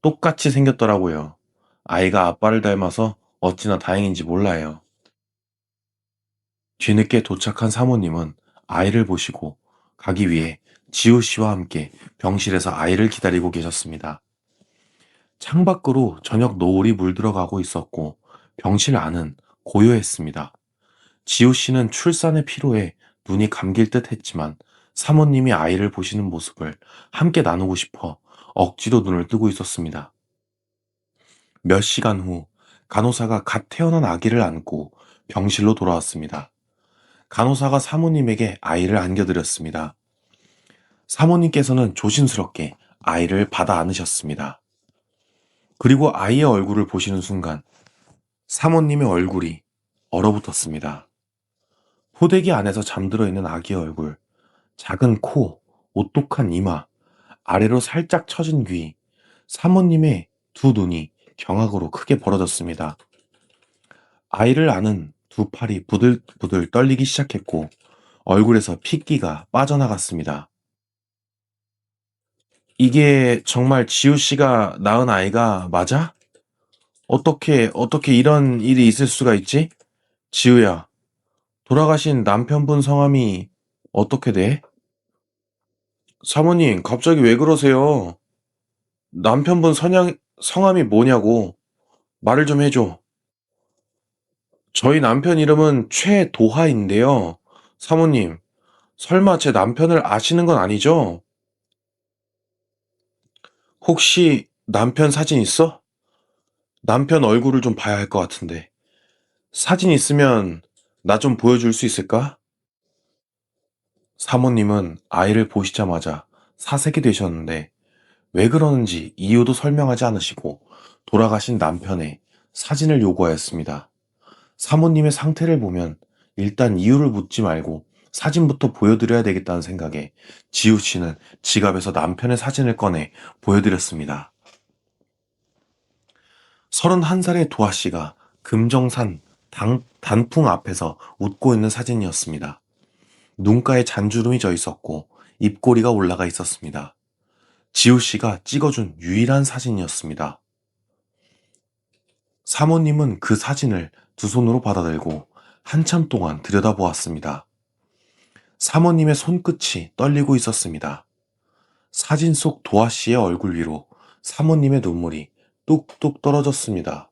Speaker 1: 똑같이 생겼더라고요. 아이가 아빠를 닮아서 어찌나 다행인지 몰라요. 뒤늦게 도착한 사모님은 아이를 보시고 가기 위해 지호 씨와 함께 병실에서 아이를 기다리고 계셨습니다. 창밖으로 저녁 노을이 물들어가고 있었고 병실 안은 고요했습니다. 지호 씨는 출산의 피로에 눈이 감길 듯 했지만 사모님이 아이를 보시는 모습을 함께 나누고 싶어 억지로 눈을 뜨고 있었습니다. 몇 시간 후 간호사가 갓 태어난 아기를 안고 병실로 돌아왔습니다. 간호사가 사모님에게 아이를 안겨드렸습니다. 사모님께서는 조심스럽게 아이를 받아 안으셨습니다. 그리고 아이의 얼굴을 보시는 순간 사모님의 얼굴이 얼어붙었습니다. 포대기 안에서 잠들어 있는 아기의 얼굴, 작은 코, 오똑한 이마, 아래로 살짝 처진 귀, 사모님의 두 눈이 경악으로 크게 벌어졌습니다. 아이를 안은 두 팔이 부들부들 떨리기 시작했고 얼굴에서 핏기가 빠져나갔습니다. 이게 정말 지우 씨가 낳은 아이가 맞아? 어떻게 이런 일이 있을 수가 있지? 지우야, 돌아가신 남편분 성함이 어떻게 돼? 사모님, 갑자기 왜 그러세요? 남편분 성함이 뭐냐고 말을 좀 해줘. 저희 남편 이름은 최도하인데요. 사모님, 설마 제 남편을 아시는 건 아니죠? 혹시 남편 사진 있어? 남편 얼굴을 좀 봐야 할 것 같은데. 사진 있으면 나 좀 보여줄 수 있을까? 사모님은 아이를 보시자마자 사색이 되셨는데 왜 그러는지 이유도 설명하지 않으시고 돌아가신 남편의 사진을 요구하였습니다. 사모님의 상태를 보면 일단 이유를 묻지 말고 사진부터 보여드려야 되겠다는 생각에 지우 씨는 지갑에서 남편의 사진을 꺼내 보여드렸습니다. 31살의 도아 씨가 금정산 단풍 앞에서 웃고 있는 사진이었습니다. 눈가에 잔주름이 져 있었고 입꼬리가 올라가 있었습니다. 지우 씨가 찍어준 유일한 사진이었습니다. 사모님은 그 사진을 두 손으로 받아들고 한참 동안 들여다보았습니다. 사모님의 손끝이 떨리고 있었습니다. 사진 속 도아 씨의 얼굴 위로 사모님의 눈물이 뚝뚝 떨어졌습니다.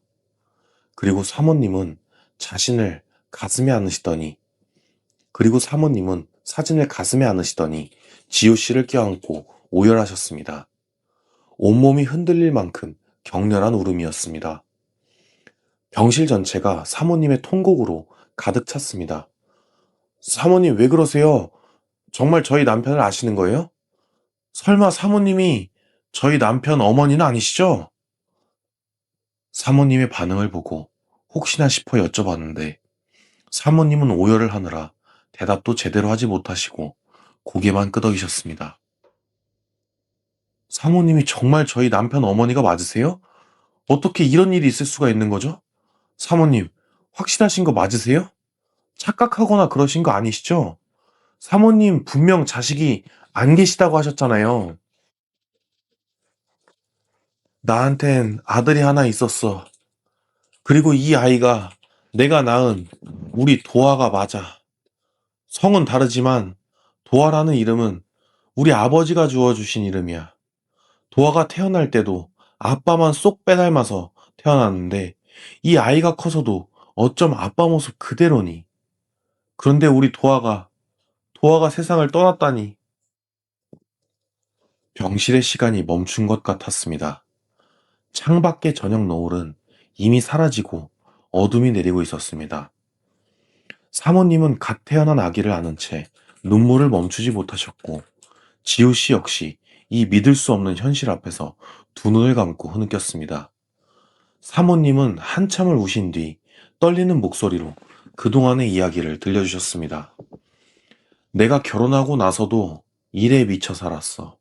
Speaker 1: 그리고 사모님은 자신을 가슴에 안으시더니, 그리고 사모님은 사진을 가슴에 안으시더니 지우 씨를 껴안고 오열하셨습니다. 온몸이 흔들릴 만큼 격렬한 울음이었습니다. 병실 전체가 사모님의 통곡으로 가득 찼습니다. 사모님 왜 그러세요? 정말 저희 남편을 아시는 거예요? 설마 사모님이 저희 남편 어머니는 아니시죠? 사모님의 반응을 보고 혹시나 싶어 여쭤봤는데 사모님은 오열을 하느라 대답도 제대로 하지 못하시고 고개만 끄덕이셨습니다. 사모님이 정말 저희 남편 어머니가 맞으세요? 어떻게 이런 일이 있을 수가 있는 거죠? 사모님, 확실하신 거 맞으세요? 착각하거나 그러신 거 아니시죠? 사모님 분명 자식이 안 계시다고 하셨잖아요. 나한텐 아들이 하나 있었어. 그리고 이 아이가 내가 낳은 우리 도아가 맞아. 성은 다르지만 도아라는 이름은 우리 아버지가 주어주신 이름이야. 도아가 태어날 때도 아빠만 쏙 빼닮아서 태어났는데 이 아이가 커서도 어쩜 아빠 모습 그대로니? 그런데 우리 도화가 세상을 떠났다니. 병실의 시간이 멈춘 것 같았습니다. 창밖의 저녁 노을은 이미 사라지고 어둠이 내리고 있었습니다. 사모님은 갓 태어난 아기를 안은 채 눈물을 멈추지 못하셨고, 지우 씨 역시 이 믿을 수 없는 현실 앞에서 두 눈을 감고 흐느꼈습니다. 사모님은 한참을 우신 뒤 떨리는 목소리로 그동안의 이야기를 들려주셨습니다. 내가 결혼하고 나서도 일에 미쳐 살았어.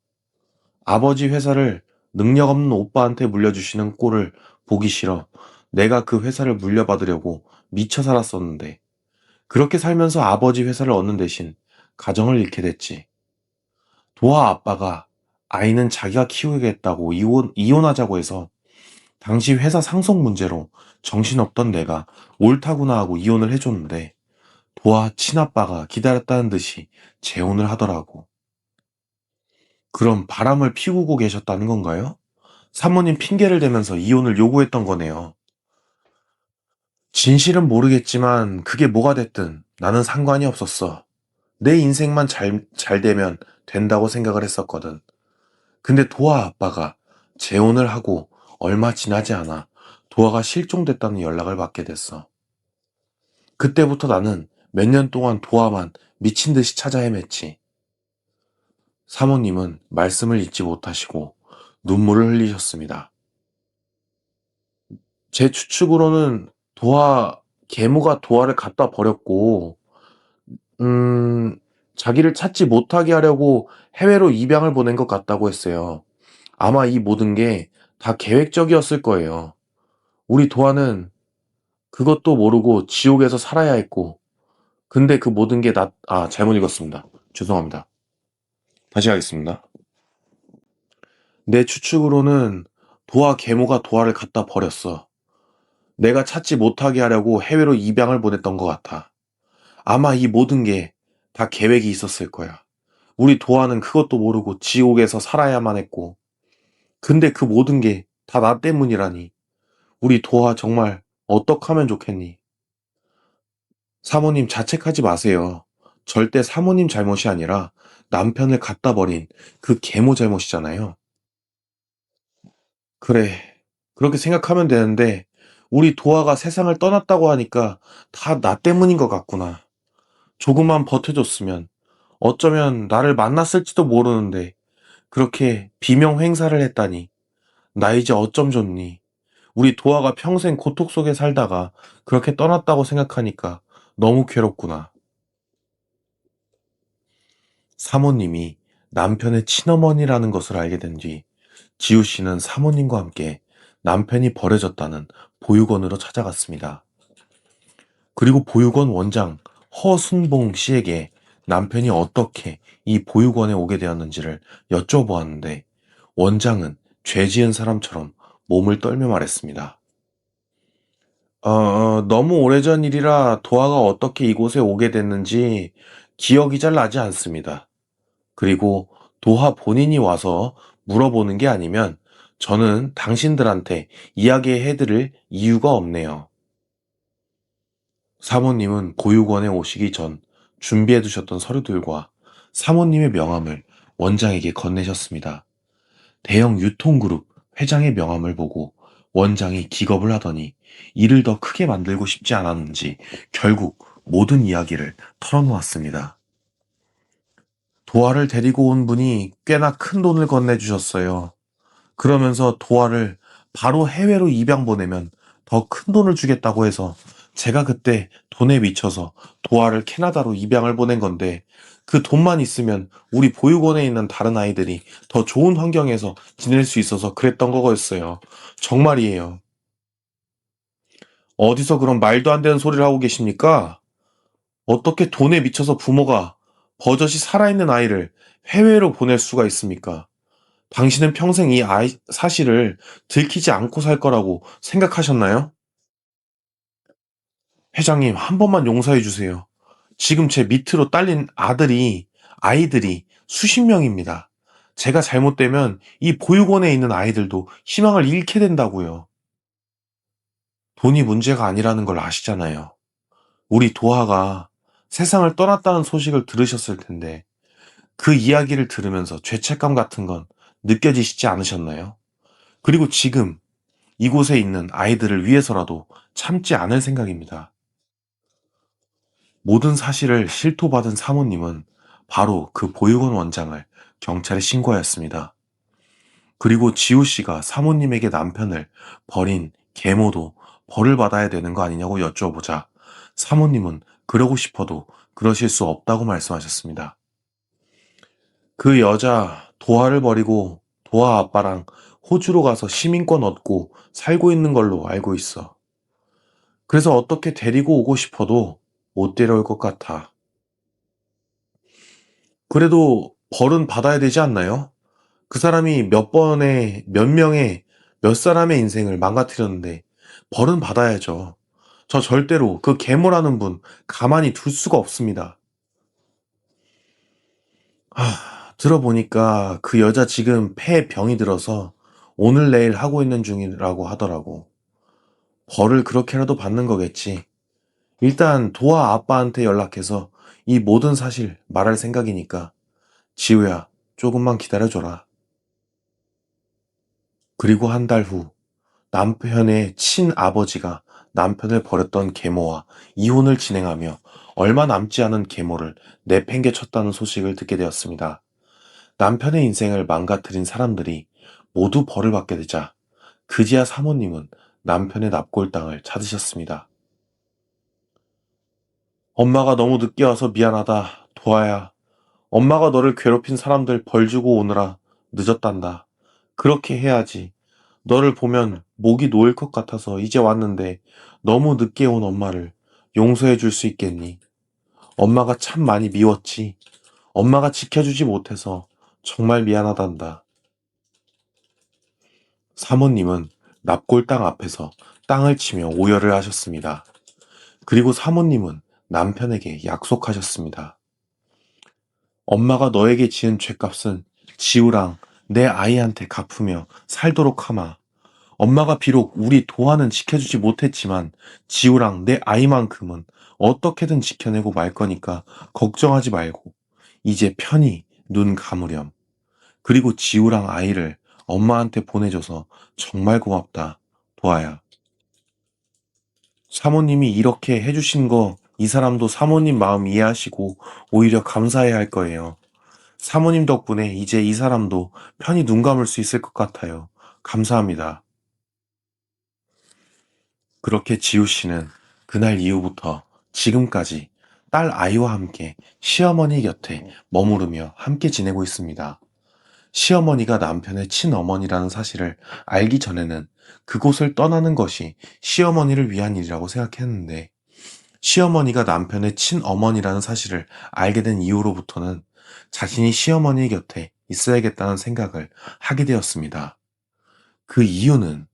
Speaker 1: 아버지 회사를 능력 없는 오빠한테 물려주시는 꼴을 보기 싫어 내가 그 회사를 물려받으려고 미쳐 살았었는데, 그렇게 살면서 아버지 회사를 얻는 대신 가정을 잃게 됐지. 도아 아빠가 아이는 자기가 키우겠다고 이혼하자고 해서 당시 회사 상속 문제로 정신없던 내가 옳다구나 하고 이혼을 해줬는데, 도아 친아빠가 기다렸다는 듯이 재혼을 하더라고. 그럼 바람을 피우고 계셨다는 건가요? 사모님 핑계를 대면서 이혼을 요구했던 거네요. 진실은 모르겠지만 그게 뭐가 됐든 나는 상관이 없었어. 내 인생만 잘 되면 된다고 생각을 했었거든. 근데 도아 아빠가 재혼을 하고 얼마 지나지 않아 도아가 실종됐다는 연락을 받게 됐어. 그때부터 나는 몇 년 동안 도아만 미친 듯이 찾아 헤맸지. 사모님은 말씀을 잇지 못하시고 눈물을 흘리셨습니다. 제 추측으로는 계모가 도아를 갖다 버렸고, 음, 자기를 찾지 못하게 하려고 해외로 입양을 보낸 것 같다고 했어요. 아마 이 모든 게 다 계획적이었을 거예요. 우리 도아는 그것도 모르고 지옥에서 살아야 했고, 근데 그 모든 게 잘못 읽었습니다. 죄송합니다. 다시 하겠습니다. 내 추측으로는 계모가 도아를 갖다 버렸어. 내가 찾지 못하게 하려고 해외로 입양을 보냈던 것 같아. 아마 이 모든 게 다 계획이 있었을 거야. 우리 도아는 그것도 모르고 지옥에서 살아야만 했고, 근데 그 모든 게 다 나 때문이라니. 우리 도아 정말 어떡하면 좋겠니? 사모님 자책하지 마세요. 절대 사모님 잘못이 아니라 남편을 갖다 버린 그 계모 잘못이잖아요. 그래, 그렇게 생각하면 되는데, 우리 도아가 세상을 떠났다고 하니까 다 나 때문인 것 같구나. 조금만 버텨줬으면 어쩌면 나를 만났을지도 모르는데, 그렇게 비명 행사를 했다니. 나 이제 어쩜 좋니? 우리 도아가 평생 고통 속에 살다가 그렇게 떠났다고 생각하니까 너무 괴롭구나. 사모님이 남편의 친어머니라는 것을 알게 된 뒤, 지우 씨는 사모님과 함께 남편이 버려졌다는 보육원으로 찾아갔습니다. 그리고 보육원 원장 허순봉 씨에게 남편이 어떻게 이 보육원에 오게 되었는지를 여쭤보았는데, 원장은 죄 지은 사람처럼 몸을 떨며 말했습니다. 너무 오래전 일이라 도아가 어떻게 이곳에 오게 됐는지 기억이 잘 나지 않습니다. 그리고 도하 본인이 와서 물어보는 게 아니면 저는 당신들한테 이야기해드릴 이유가 없네요. 사모님은 보육원에 오시기 전 준비해 두셨던 서류들과 사모님의 명함을 원장에게 건네셨습니다. 대형 유통그룹 회장의 명함을 보고 원장이 기겁을 하더니 일을 더 크게 만들고 싶지 않았는지 결국 모든 이야기를 털어놓았습니다. 도화를 데리고 온 분이 꽤나 큰 돈을 건네주셨어요. 그러면서 도화를 바로 해외로 입양 보내면 더 큰 돈을 주겠다고 해서 제가 그때 돈에 미쳐서 도화를 캐나다로 입양을 보낸 건데, 그 돈만 있으면 우리 보육원에 있는 다른 아이들이 더 좋은 환경에서 지낼 수 있어서 그랬던 거였어요. 정말이에요. 어디서 그런 말도 안 되는 소리를 하고 계십니까? 어떻게 돈에 미쳐서 부모가 버젓이 살아있는 아이를 해외로 보낼 수가 있습니까? 당신은 평생 이 사실을 들키지 않고 살 거라고 생각하셨나요? 회장님, 한 번만 용서해 주세요. 지금 제 밑으로 딸린 아이들이 수십 명입니다. 제가 잘못되면 이 보육원에 있는 아이들도 희망을 잃게 된다고요. 돈이 문제가 아니라는 걸 아시잖아요. 우리 도하가 세상을 떠났다는 소식을 들으셨을 텐데 그 이야기를 들으면서 죄책감 같은 건 느껴지시지 않으셨나요? 그리고 지금 이곳에 있는 아이들을 위해서라도 참지 않을 생각입니다. 모든 사실을 실토받은 사모님은 바로 그 보육원 원장을 경찰에 신고하였습니다. 그리고 지우 씨가 사모님에게 남편을 버린 계모도 벌을 받아야 되는 거 아니냐고 여쭤보자 사모님은 그러고 싶어도 그러실 수 없다고 말씀하셨습니다. 그 여자 도하를 버리고 도하 아빠랑 호주로 가서 시민권 얻고 살고 있는 걸로 알고 있어. 그래서 어떻게 데리고 오고 싶어도 못 데려올 것 같아. 그래도 벌은 받아야 되지 않나요? 그 사람이 몇 명의, 몇 사람의 인생을 망가뜨렸는데 벌은 받아야죠. 저 절대로 그 계모라는 분 가만히 둘 수가 없습니다. 들어보니까 그 여자 지금 폐에 병이 들어서 오늘 내일 하고 있는 중이라고 하더라고. 벌을 그렇게라도 받는 거겠지. 일단 도아 아빠한테 연락해서 이 모든 사실 말할 생각이니까 지우야, 조금만 기다려줘라. 그리고 한 달 후 남편의 친아버지가 남편을 버렸던 계모와 이혼을 진행하며 얼마 남지 않은 계모를 내팽개쳤다는 소식을 듣게 되었습니다. 남편의 인생을 망가뜨린 사람들이 모두 벌을 받게 되자 그지야 사모님은 남편의 납골당을 찾으셨습니다. 엄마가 너무 늦게 와서 미안하다. 도아야. 엄마가 너를 괴롭힌 사람들 벌 주고 오느라 늦었단다. 그렇게 해야지. 너를 보면 목이 놓일 것 같아서 이제 왔는데 너무 늦게 온 엄마를 용서해 줄 수 있겠니? 엄마가 참 많이 미웠지. 엄마가 지켜주지 못해서 정말 미안하단다. 사모님은 납골당 앞에서 땅을 치며 오열을 하셨습니다. 그리고 사모님은 남편에게 약속하셨습니다. 엄마가 너에게 지은 죄값은 지우랑 내 아이한테 갚으며 살도록 하마. 엄마가 비록 우리 도화는 지켜주지 못했지만 지우랑 내 아이만큼은 어떻게든 지켜내고 말 거니까 걱정하지 말고 이제 편히 눈 감으렴. 그리고 지우랑 아이를 엄마한테 보내줘서 정말 고맙다. 도아야. 사모님이 이렇게 해주신 거 이 사람도 사모님 마음 이해하시고 오히려 감사해야 할 거예요. 사모님 덕분에 이제 이 사람도 편히 눈 감을 수 있을 것 같아요. 감사합니다. 그렇게 지우 씨는 그날 이후부터 지금까지 딸 아이와 함께 시어머니 곁에 머무르며 함께 지내고 있습니다. 시어머니가 남편의 친어머니라는 사실을 알기 전에는 그곳을 떠나는 것이 시어머니를 위한 일이라고 생각했는데 시어머니가 남편의 친어머니라는 사실을 알게 된 이후로부터는 자신이 시어머니 곁에 있어야겠다는 생각을 하게 되었습니다. 그 이유는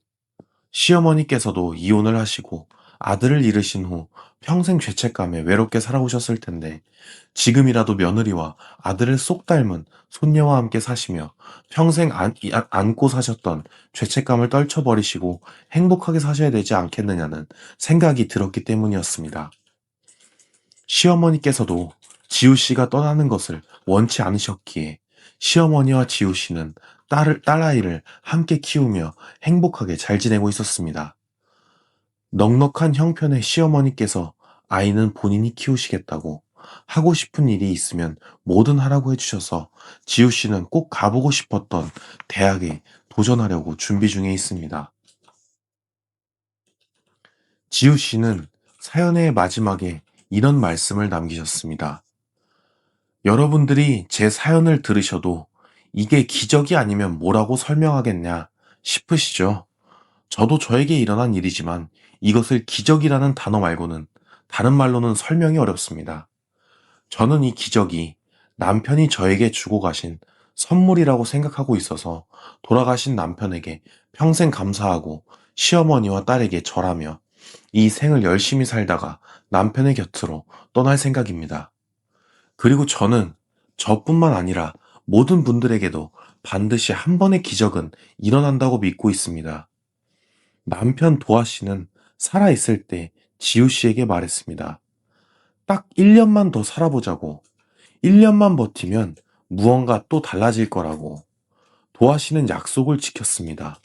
Speaker 1: 시어머니께서도 이혼을 하시고 아들을 잃으신 후 평생 죄책감에 외롭게 살아오셨을 텐데 지금이라도 며느리와 아들을 쏙 닮은 손녀와 함께 사시며 평생 안고 사셨던 죄책감을 떨쳐버리시고 행복하게 사셔야 되지 않겠느냐는 생각이 들었기 때문이었습니다. 시어머니께서도 지우 씨가 떠나는 것을 원치 않으셨기에 시어머니와 지우 씨는 딸아이를 함께 키우며 행복하게 잘 지내고 있었습니다. 넉넉한 형편의 시어머니께서 아이는 본인이 키우시겠다고 하고 싶은 일이 있으면 뭐든 하라고 해주셔서 지우 씨는 꼭 가보고 싶었던 대학에 도전하려고 준비 중에 있습니다. 지우 씨는 사연의 마지막에 이런 말씀을 남기셨습니다. 여러분들이 제 사연을 들으셔도 이게 기적이 아니면 뭐라고 설명하겠냐 싶으시죠? 저도 저에게 일어난 일이지만 이것을 기적이라는 단어 말고는 다른 말로는 설명이 어렵습니다. 저는 이 기적이 남편이 저에게 주고 가신 선물이라고 생각하고 있어서 돌아가신 남편에게 평생 감사하고 시어머니와 딸에게 절하며 이 생을 열심히 살다가 남편의 곁으로 떠날 생각입니다. 그리고 저는 저뿐만 아니라 모든 분들에게도 반드시 한 번의 기적은 일어난다고 믿고 있습니다. 남편 도아 씨는 살아있을 때 지우 씨에게 말했습니다. 딱 1년만 더 살아보자고. 1년만 버티면 무언가 또 달라질 거라고. 도아 씨는 약속을 지켰습니다.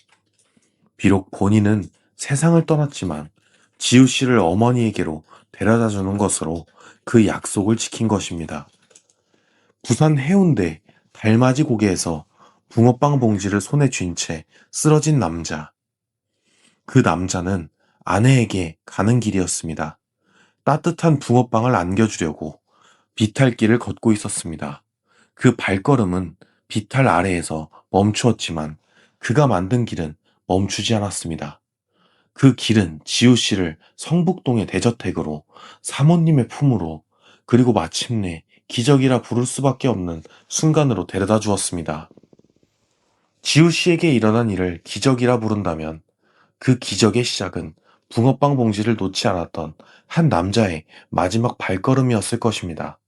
Speaker 1: 비록 본인은 세상을 떠났지만 지우 씨를 어머니에게로 데려다 주는 것으로 그 약속을 지킨 것입니다. 부산 해운대 달맞이 고개에서 붕어빵 봉지를 손에 쥔 채 쓰러진 남자. 그 남자는 아내에게 가는 길이었습니다. 따뜻한 붕어빵을 안겨주려고 비탈길을 걷고 있었습니다. 그 발걸음은 비탈 아래에서 멈추었지만 그가 만든 길은 멈추지 않았습니다. 그 길은 지우 씨를 성북동의 대저택으로, 사모님의 품으로, 그리고 마침내 기적이라 부를 수밖에 없는 순간으로 데려다 주었습니다. 지우 씨에게 일어난 일을 기적이라 부른다면 그 기적의 시작은 붕어빵 봉지를 놓지 않았던 한 남자의 마지막 발걸음이었을 것입니다.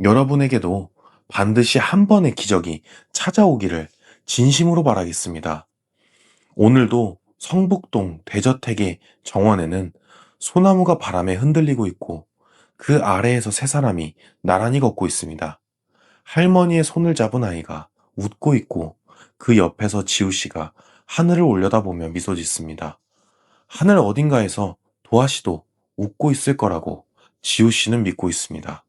Speaker 1: 여러분에게도 반드시 한 번의 기적이 찾아오기를 진심으로 바라겠습니다. 오늘도 성북동 대저택의 정원에는 소나무가 바람에 흔들리고 있고 그 아래에서 세 사람이 나란히 걷고 있습니다. 할머니의 손을 잡은 아이가 웃고 있고 그 옆에서 지우 씨가 하늘을 올려다보며 미소 짓습니다. 하늘 어딘가에서 도아 씨도 웃고 있을 거라고 지우 씨는 믿고 있습니다.